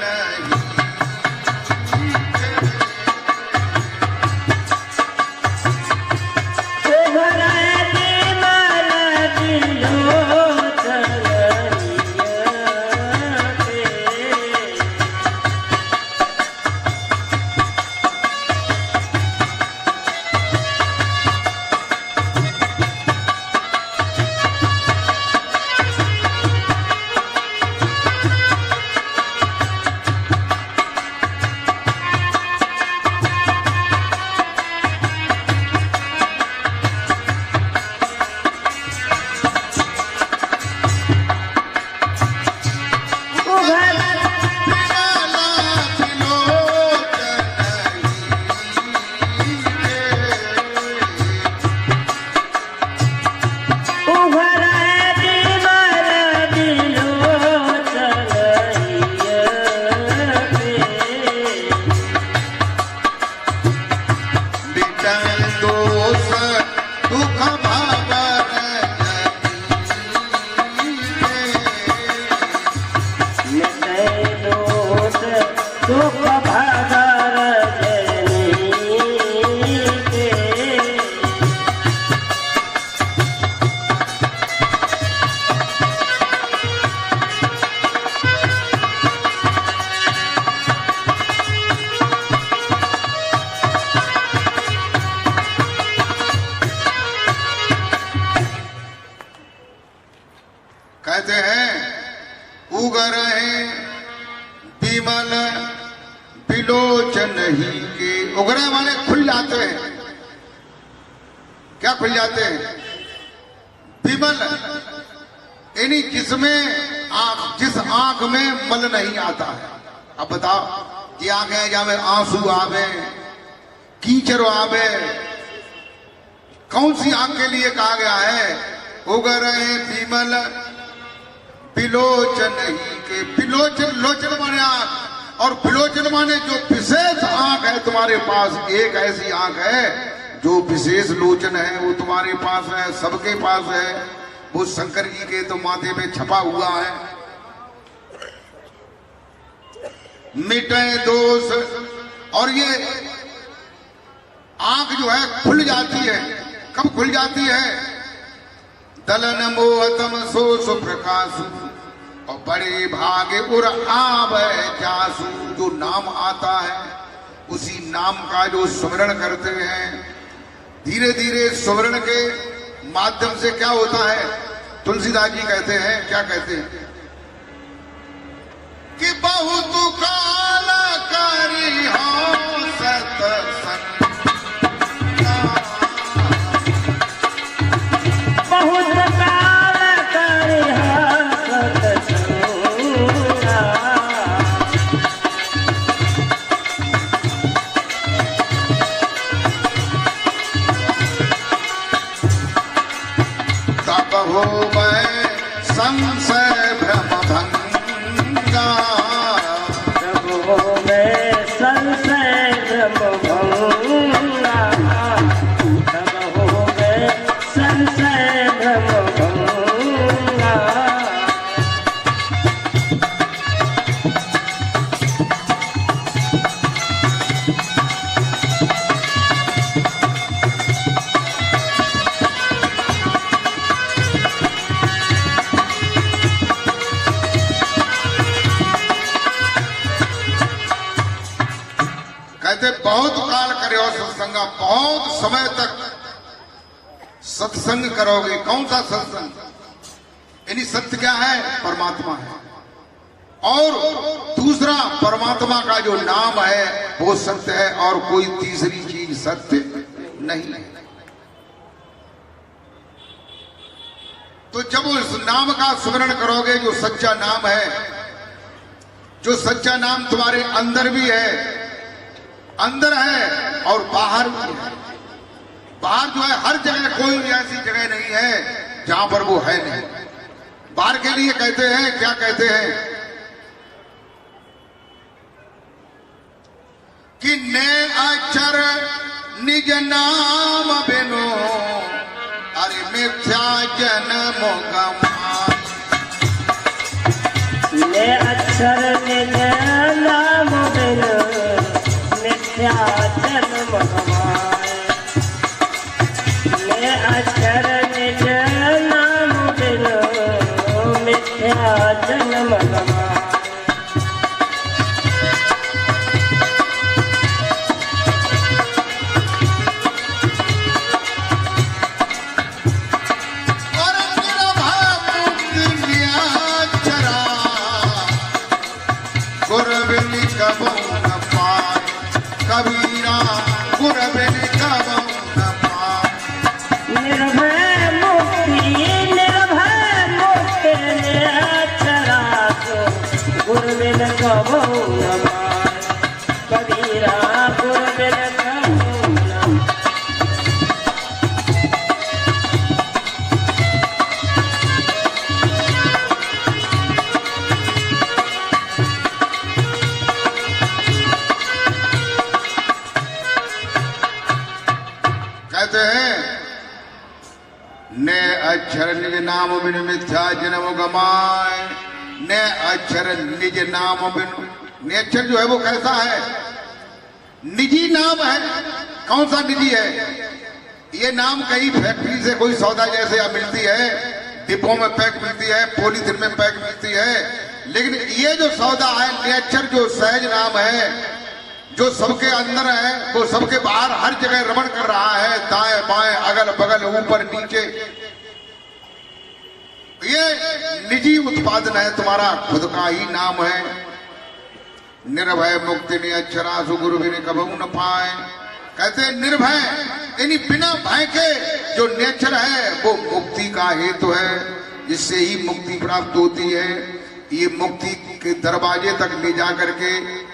S1: कहते हैं उगर है बिमल बिलोचन ही के। उगरे माने खुल जाते हैं। क्या खुल जाते हैं? बिमल यानी जिस आंख में मल नहीं आता है। अब बताओ, ये आंखें जहां में आंसू आवे, कीचड़ आवे, कौन सी आंख के लिए कहा गया है? उगर है बिमल बिलोचन ही के। बिलोचन, लोचन माने आंख, और बिलोचन माने जो विशेष आंख है तुम्हारे पास। एक ऐसी आंख है जो विशेष लोचन है, वो तुम्हारे पास है, सबके पास है। वो शंकर जी के तो माथे पे छपा हुआ है। मिटे दोष, और ये आंख जो है खुल जाती है। कब खुल जाती है? दलन मोहतम सो सुप्रकाशु, और बड़े भागे उर आवे जासु। जो नाम आता है उसी नाम का जो स्मरण करते हैं, धीरे धीरे स्मरण के माध्यम से क्या होता है? तुलसीदास जी कहते हैं, क्या कहते हैं कि बहुत काल करी हो सत्संग,
S2: बहुत काल करी हो सत्संग।
S1: तब हो मैं संशय भ्रम भंगा। कहते बहुत काल करो सत्संग, बहुत समय तक सत्संग करोगे। कौन सा सत्संग? यानी सत्य क्या है? परमात्मा है। और दूसरा परमात्मा का जो नाम है वो सत्य है, और कोई तीसरी चीज सत्य नहीं है। तो जब उस नाम का स्मरण करोगे, जो सच्चा नाम है, जो सच्चा नाम तुम्हारे अंदर भी है, अंदर है और बाहर भी है। बाहर जो है हर जगह, कोई भी ऐसी जगह नहीं है जहां पर वो है नहीं। बाहर के लिए कहते हैं, क्या कहते हैं कि ने अक्षर निज नाम बिनो, अरे मिथ्या जन्म गमाए।
S2: ने अक्षर निज नाम बिनो मिथ्या जन्म गमाए। ने अक्षर निज नाम बिनो मिथ्या जन्म गमाए।
S1: कबीरा गुर बिन कबहु न पाए।
S2: निर्भय मुक्ति, निर्भय मुक्ति निरक्षरा को गुर बिन कबहु न पाए। कबीरा गुर बिन कबहु न पाए।
S1: कहते हैं ने अक्षर निज नाम बिन मिथ्या जन्म गमाए। ने अक्षर निज नाम बिन, ने अक्षर जो है वो कैसा है? निजी नाम है। कौन सा निजी है? ये नाम कहीं फैक्ट्री से कोई सौदा जैसे मिलती है, डिब्बों में पैक मिलती है, पॉलीथिन में पैक मिलती है। लेकिन ये जो सौदा है, ने अक्षर जो सहज नाम है, जो सबके अंदर है, वो सबके बाहर हर जगह रमण कर रहा है, दाएं बाएं अगल बगल ऊपर नीचे। ये निजी उत्पादन है, तुम्हारा खुद का ही नाम है। निर्भय मुक्ति ने अक्षरासु गुरु बिन कबहु न पाए। कहते निर्भय यानी बिना भय के जो नेचर है वो मुक्ति का हेतु है, जिससे ही मुक्ति प्राप्त होती है। ये मुक्ति के दरवाजे तक ले जाकर के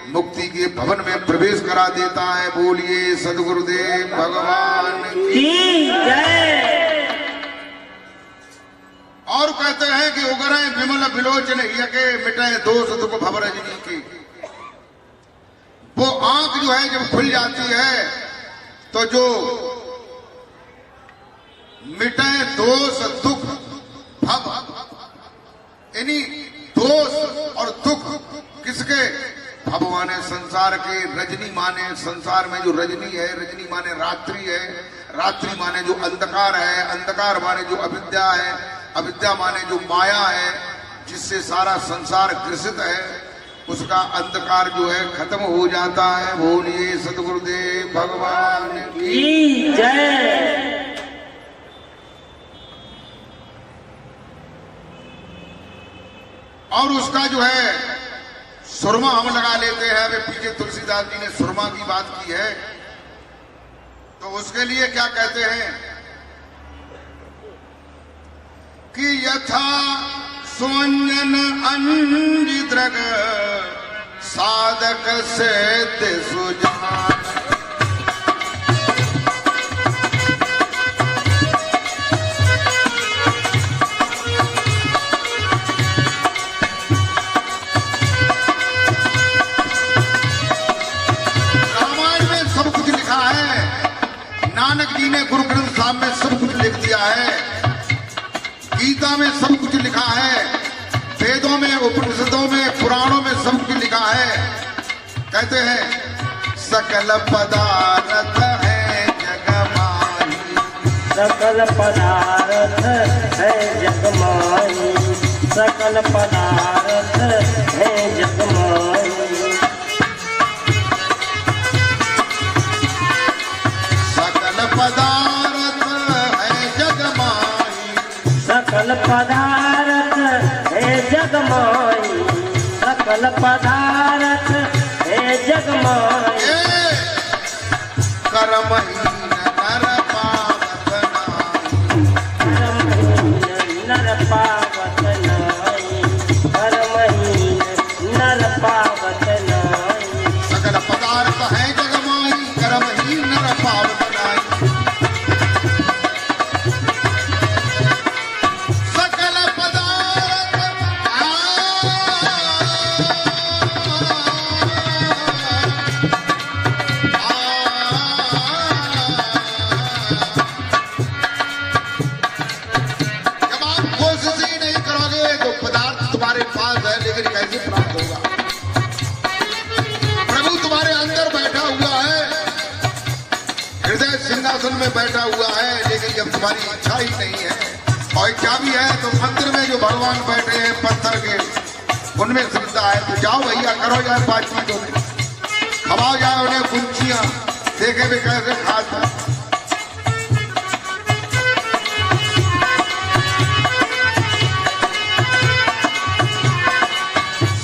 S1: मुक्ति के भवन में प्रवेश करा देता है। बोलिए सदगुरुदेव भगवान
S2: की जय।
S1: और कहते हैं कि उगरे विमल विलोचन यके मिटे दोष दुख भव रजनी की। वो आंख जो है जब खुल जाती है तो जो मिटे दोष दुख भव, यानी दोष और दुख किसके? भव माने संसार के, रजनी माने संसार में जो रजनी है, रजनी माने रात्रि है, रात्रि माने जो अंधकार है, अंधकार माने जो अविद्या है, अविद्या माने जो माया है, जिससे सारा संसार ग्रसित है, उसका अंधकार जो है खत्म हो जाता है। बोलिए सतगुरुदेव भगवान
S2: की जय।
S1: और उसका जो है सुरमा हम लगा लेते हैं। अभी पीछे तुलसीदास जी ने सुरमा की बात की है, तो उसके लिए क्या कहते हैं कि यथा सुंजन अंजिद्रग साधक से सुजान। नानक जी ने गुरु ग्रंथ साहब में सब कुछ लिख दिया है, गीता में सब कुछ लिखा है, वेदों में, उपनिषदों में, पुराणों में सब कुछ लिखा है। कहते हैं सकल पदार्थ है जगमाही,
S2: सकल पदार्थ है जगमाही, सकल पदार्थ है जगमाही। सकल पदार्थ है जगमाई
S1: कर्महीन नर पावत नाई
S2: कर्महीन नर पावत नाई कर्महीन नर पावत नाई
S1: सकल पदार्थ है जगमाई कर्महीन नर पावत नाई सकल पदार्थ जब आप कोशिश ही नहीं करोगे तो पदार्थ तुम्हारे पास है लेकिन कैसे प्राप्त होगा। प्रभु तुम्हारे अंदर बैठा हुआ है, हृदय सिंहासन में बैठा हुआ है, लेकिन जब तुम्हारी इच्छा ही नहीं है और इच्छा भी है तो मंदिर में जो भगवान बैठे हैं पत्थर के उनमें श्रद्धा है तो जाओ भैया करो यार बातचीत होने खवाओ जाए उन्हें कुंचियां देखे भी कैसे खाता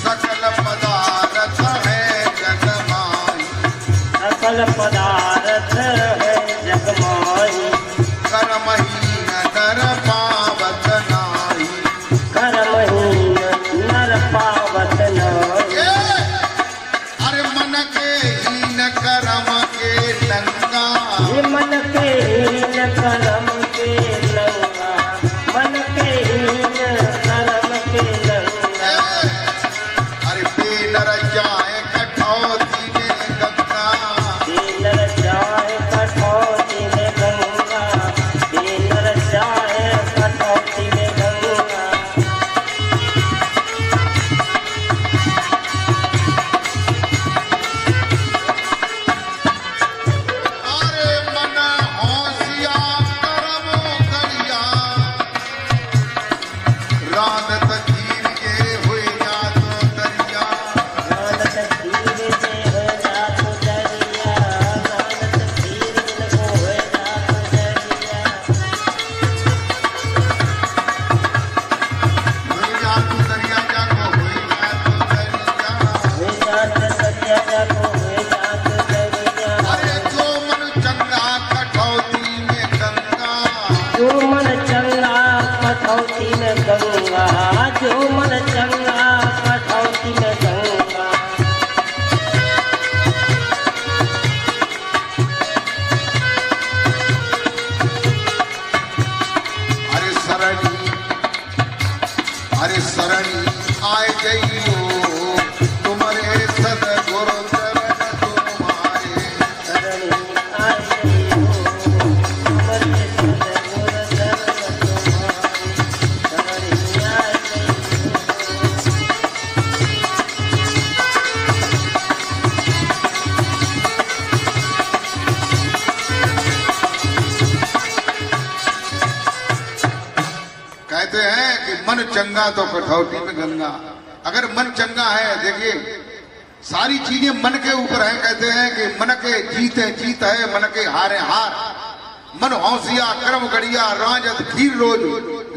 S1: सकल पदार्थ है जगमाई
S2: सकल पदार्थ है जगमाई
S1: कर्महीन नर पावत नाई
S2: कर्महीन नर पावत नाई
S1: अरे मन के हीन कर्म के लंगा
S2: ये मन के हीन कर्म के लंगा मन के हीन कर्म के लंगा
S1: अरे बेनर जाए कठौती में गंगा
S2: दीनर जाए कठौती में गंगा दीनर जाए कठौती में गंगा
S1: अरे मन होशियार कर्म करिया रानत तीर के हुए जात दरिया
S2: नानक धीर से हो जात दरिया नानक धीर को हो जात दरिया
S1: हुए जात दरिया जाको हुए जात दरिया
S2: हो जात दरिया जाको हो जात दरिया
S1: अरे जो मन चंगा कठौती में गंगा
S2: जो मन चंगा कठौती में गंगा जो मन चंगा कठौती में गंगा
S1: अरे सरणी आए जइयो तुम्हारे सदगुरु चरण तुम्हारे
S2: शरणी आई हो तुम्हारे सदगुरु चरण तुम्हारे शरणी आई
S1: कहते हैं कि मन चंगा तो कठौती में गंगा। अगर मन चंगा है, देखिए सारी चीजें मन के ऊपर है। कहते हैं कि मन के जीते जीत है, मन के हारे हार। मन हौसिया कर्म गड़िया राजत खीर रोज,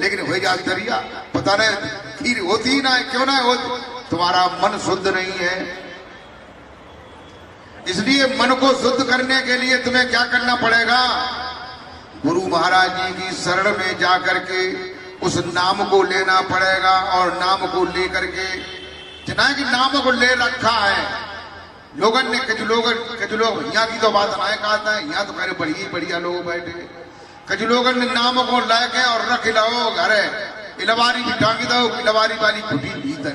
S1: लेकिन हो जा दरिया। पता नहीं खीर होती ही ना है, क्यों ना होती? तुम्हारा मन शुद्ध नहीं है। इसलिए मन को शुद्ध करने के लिए तुम्हें क्या करना पड़ेगा? गुरु महाराज जी की शरण में जाकर के उस नाम को लेना पड़ेगा। और नाम को लेकर के जितना कि नाम को ले रखा है लोगन ने, कुछ लोग यहाँ की तो बात ना कहता है, यहाँ तो कह बढ़िया बढ़िया लोग बैठे। कुछ लोगन ने नाम को लेके और रख लो घरे, इलवारी भी टांगी दो, इलवारी वाली खुटी भीतर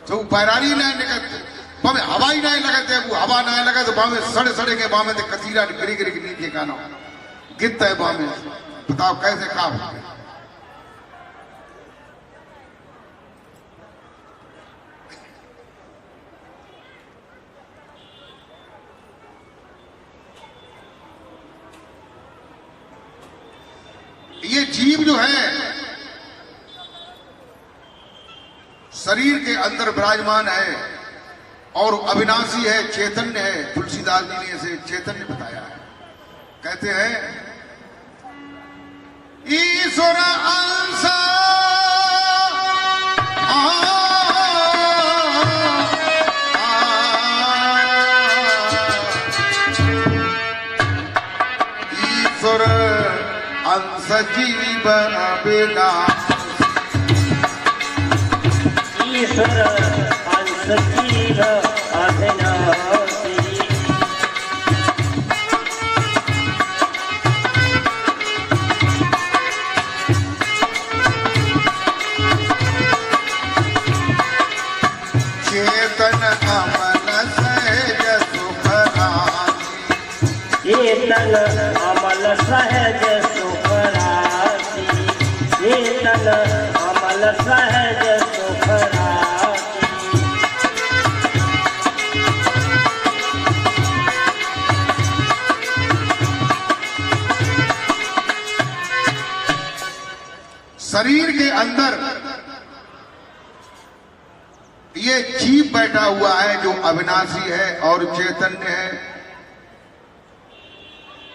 S1: तो बैरारी नहीं निकलते, बामे हवा ही नहीं लगते। वो हवा नहीं लगे तो बामे सड़े सड़े के बामे से कसीरा गिरी गिरी के नीचे गाना गिरता है बामे। बताओ कैसे काम है? ये जीव जो है शरीर के अंदर विराजमान है और अविनाशी है, चैतन्य है। तुलसीदास जी ने इसे चैतन्य बताया है। कहते हैं ईश्वर अंश जीवन अविनाशी।
S2: ईश्वर अंश जीव अविनाशी।
S1: चेतन अमल सहज सुख राशि।
S2: चेतन अमल सहज सुख राशि। चेतन अमल सहज सुख राशि।
S1: शरीर के अंदर ये जीव बैठा हुआ है जो अविनाशी है और चैतन्य है।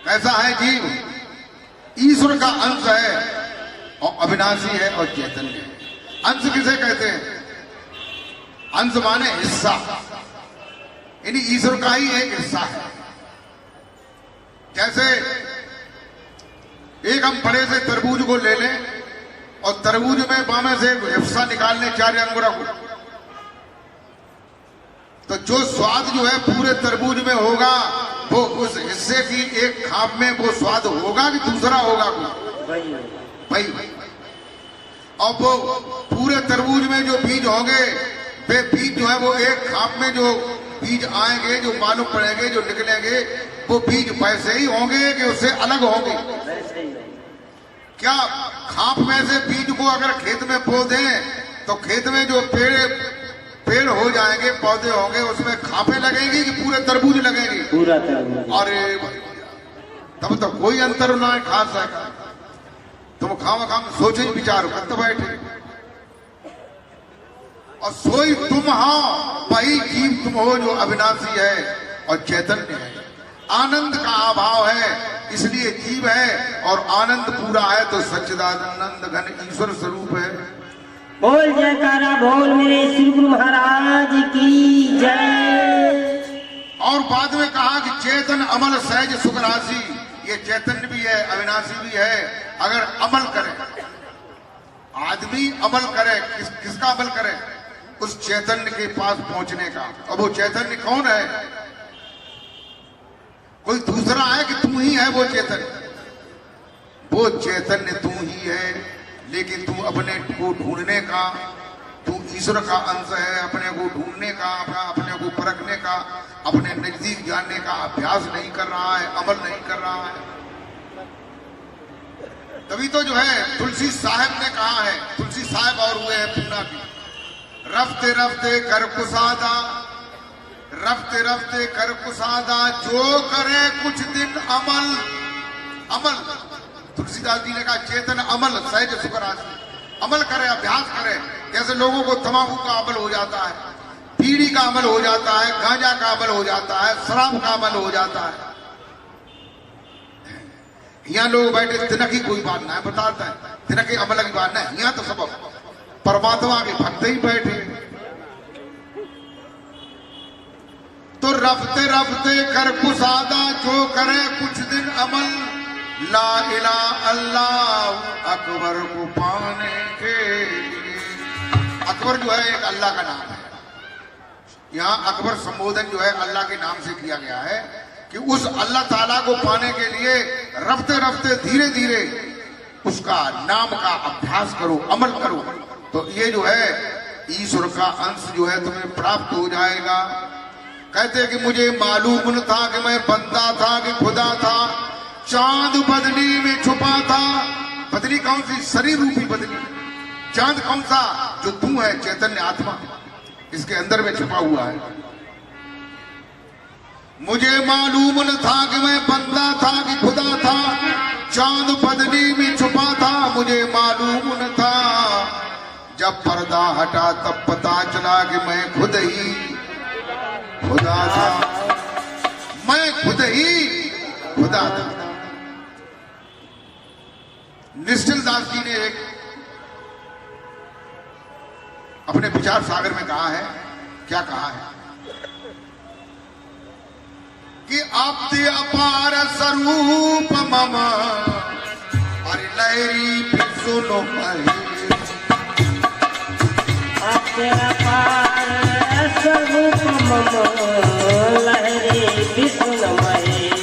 S1: कैसा है जीव? ईश्वर का अंश है और अविनाशी है और चैतन्य है। अंश किसे कहते हैं? अंश माने हिस्सा, यानी ईश्वर का ही एक हिस्सा है। जैसे एक हम बड़े से तरबूज को ले लें और तरबूज में बामे से हिस्सा निकाल लें 4 अंगूरों को, तो जो स्वाद जो है पूरे तरबूज में होगा वो उस हिस्से की एक खाप में वो स्वाद होगा कि दूसरा होगा भाई। और वो पूरे तरबूज में जो बीज होंगे वे बीज जो है वो एक खाप में जो बीज आएंगे, जो मालूम पड़ेंगे, जो निकलेंगे, वो बीज वैसे ही होंगे कि उससे अलग होंगे? क्या खाप में से बीज को अगर खेत में बो दें तो खेत में जो पेड़ हो जाएंगे, पौधे होंगे, उसमें खापे लगेंगी कि पूरे तरबूज लगेंगे?
S2: पूरा तरबूज।
S1: अरे तब तो कोई अंतर ना है खास है। तुम खाम सोचे विचार करते बैठे और सोई तुम हो, वही जीव तुम हो जो अविनाशी है और चैतन्य है। आनंद का अभाव है इसलिए जीव है, और आनंद पूरा है तो सच्चिदानंद घन ईश्वर स्वरूप है।
S2: बोल जयकारा बोल मेरे श्री गुरु महाराज की जय।
S1: और बाद में कहा कि चेतन अमल सहज सुख राशि। ये चैतन्य भी है, अविनाशी भी है। अगर अमल करे, आदमी अमल करे, किसका अमल करे? उस चैतन्य के पास पहुंचने का। अब वो चैतन्य कौन है? कोई दूसरा है कि तू ही है वो चैतन्य? वो चैतन्य तू ही है, लेकिन तू अपने को ढूंढने का, तू ईश्वर का अंश है, अपने को ढूंढने का, अपने को परखने का, अपने नजदीक जानने का अभ्यास नहीं कर रहा है, अमल नहीं कर रहा है। तभी तो जो है तुलसी साहब ने कहा है, तुलसी साहब और हुए हैं पूना की, रफ्ते रफ्ते कर कुसादा, रफ्ते रफ्ते कर कुसादा, जो करे कुछ दिन अमल। अमल तुलसीदास जी ने कहा चेतन अमल सहज सुख राशि। अमल करे, अभ्यास करे। जैसे लोगों को तंबाकू का अमल हो जाता है, बीड़ी का अमल हो जाता है, गांजा का अमल हो जाता है, शराब का अमल हो जाता है। यहाँ लोग बैठे तिनक की कोई बात ना है, बताता है तिनक की अमल की बात नहीं। यहाँ तो सब परमात्मा के भक्त ही बैठे। तो रफ्ते रफ्ते कर कुसादा, जो करे कुछ दिन अमल। ला इला अल्लाह अकबर को पाने के लिए। अकबर जो है एक अल्लाह का नाम है। यहाँ अकबर संबोधन जो है अल्लाह के नाम से किया गया है कि उस अल्लाह ताला को पाने के लिए रफ्ते रफ्ते धीरे धीरे उसका नाम का अभ्यास करो, अमल करो, तो ये जो है ईश्वर का अंश जो है तुम्हें प्राप्त हो जाएगा। कहते कि मुझे मालूम न था कि मैं बंदा था कि खुदा था, चांद बदली में छुपा था। बदली कौन सी? शरीर रूपी बदली। चांद कौन सा? जो तू है, चैतन्य आत्मा, इसके अंदर में छुपा हुआ है। मुझे मालूम न था कि मैं बंदा था कि खुदा था, चांद बदली में छुपा था, मुझे मालूम न था। जब पर्दा हटा तब पता चला कि मैं खुद ही खुदा था, मैं खुद ही खुदा था। निश्चल दास जी ने एक अपने विचार सागर में कहा है, क्या कहा है कि आप ते अपार स्वरूप मम, अरे लहरी भी सुनो महेश।
S2: आपके अपार स्वरूप मम लहरी विष्णु महेश।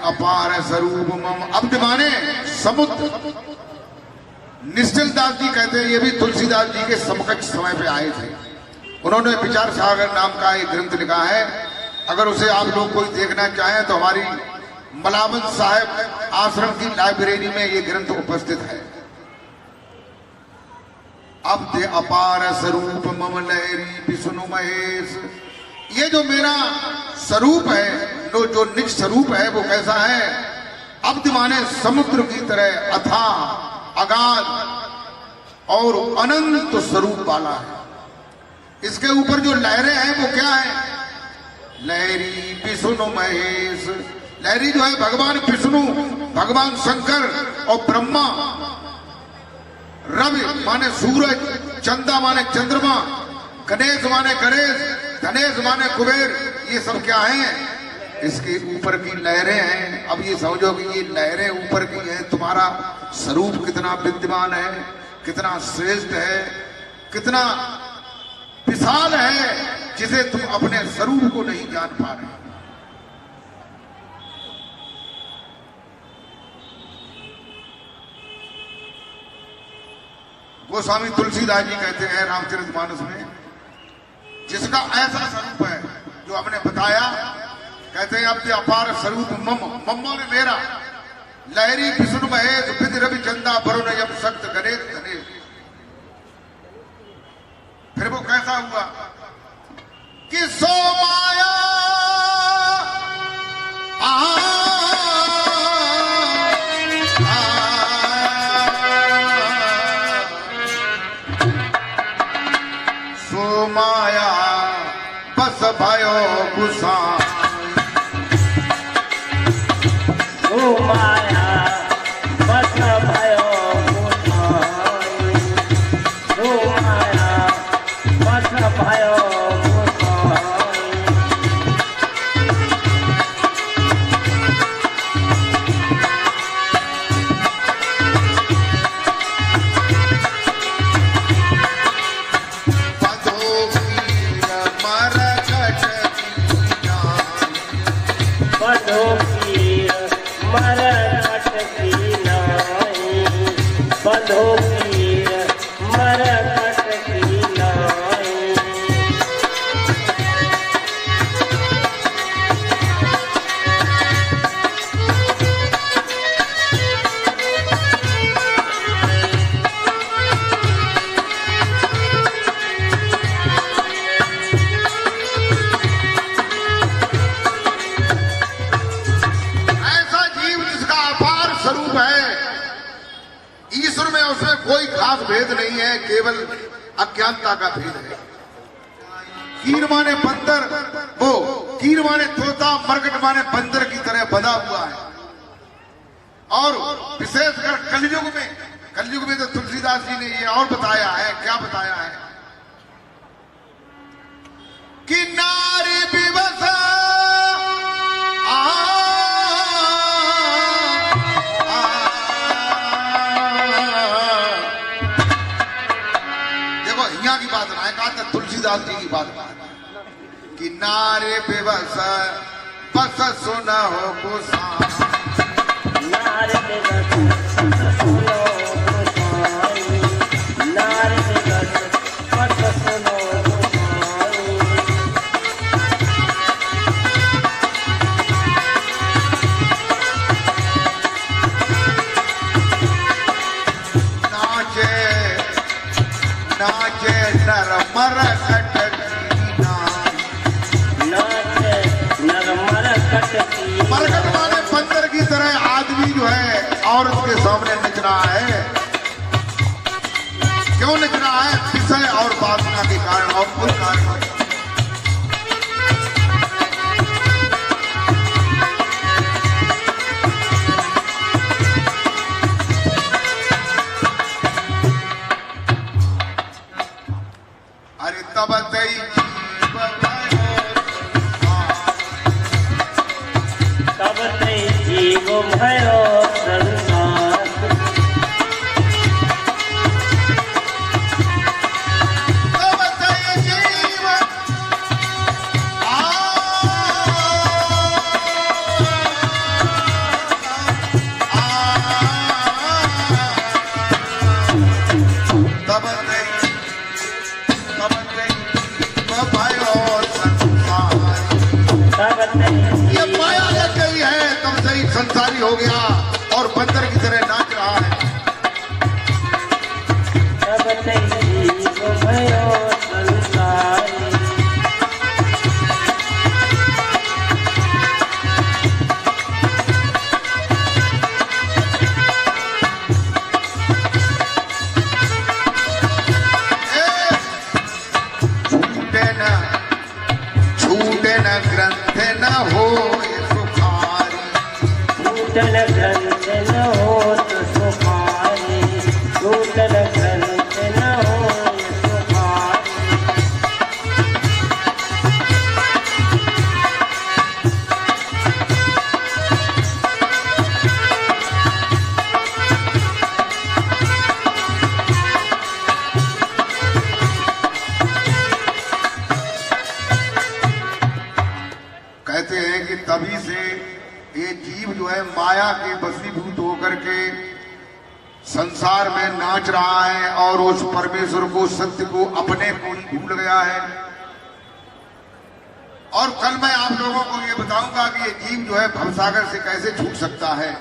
S1: अपार स्वरूप मम। अब्द माने समुद्र। निश्चल दास जी कहते हैं ये भी तुलसीदास जी के समकक्ष समय पे आए थे। उन्होंने विचार सागर नाम का एक ग्रंथ लिखा है। अगर उसे आप लोग कोई देखना चाहें तो हमारी मलावल साहब आश्रम की लाइब्रेरी में ये ग्रंथ उपस्थित है। अब्द अपार स्वरूप मम लहरी विष्णु महेश। ये जो मेरा स्वरूप है, जो निज स्वरूप है वो कैसा है? अब्द माने समुद्र की तरह अथाह अगाध और अनंत स्वरूप वाला है। इसके ऊपर जो लहरें हैं वो क्या है? लहरी विष्णु महेश। लहरी जो है भगवान विष्णु, भगवान शंकर और ब्रह्मा। रवि माने सूरज, चंदा माने चंद्रमा, गणेश माने गणेश, गणेश माने कुबेर। ये सब क्या है? इसके ऊपर की लहरें हैं। अब ये समझो कि ये लहरें ऊपर की हैं। तुम्हारा स्वरूप कितना विद्यमान है, कितना श्रेष्ठ है, कितना विशाल है, जिसे तुम अपने स्वरूप को नहीं जान पा रहे। गोस्वामी तुलसीदास जी कहते हैं रामचरितमानस में, जिसका ऐसा स्वरूप है जो हमने बताया, कहते हैं अब अपार स्वरूप मम। मम्मा ने मेरा लहरी विष्णु महेश विधि रवि चंदा वरुण यम शक्त गणेश गणेश। फिर वो कैसा हुआ कि सो माया सो माया बस भयो गुसा।
S2: ओ माया बस भयो गुसाई। ओ माया बस भयो गुसाई। बधो पीर मरघट की नाई। बधो पीर मरघट की नाई।
S1: ऐसा जीव जिसका अपार स्वरूप है, ईश्वर में उसमें कोई खास भेद नहीं है, केवल अज्ञानता का भेद है। कीर माने बंदर, वो कीर माने तोता, मरकट माने बंदर की तरह बंधा हुआ है। और विशेषकर कलयुग में तो तुलसीदास जी ने ये और बताया है। क्या बताया है कि नारी विवश देखो यहाँ की बात ना है, कहा था तुलसीदास जी की बात कि नारे बेबस बस सुना हो गोसाई।
S2: नारद बस सुनो गोसाई, नारद बस सुनो गोसाई।
S1: नाचे नाचे नरमर कटकी
S2: नाचे नरमर कटकी।
S1: मरकट वाले बंदर की तरह आदमी जो है औरत के सामने नच रहा है। क्यों नच रहा है? विषय और वासना के कारण, और कोई कारण नहीं। अरे तब तई जीव
S2: तब ते जीव भयो संसार।
S1: तब तई जीव तब भयो संसार।
S2: तब ते
S1: ये माया लग गई है, तब से ही संसारी हो गया और बंदर की तरह नाच रहा है।
S2: तब ते जीव भयो संसार।
S1: छूटे न ग्रंथ न हो सुखारी।
S2: टूटल ग्रंथ न होत सुखारी, टूटल ग्रंथ न होत सुखारी।
S1: कहते हैं कि तभी से ये जीव जो है माया के वशीभूत होकर के संसार में नाच रहा है और उस परमेश्वर को, सत्य को, अपने को ही भूल गया है। और कल मैं आप लोगों को ये बताऊंगा कि ये जीव जो है भवसागर से कैसे छूट सकता है।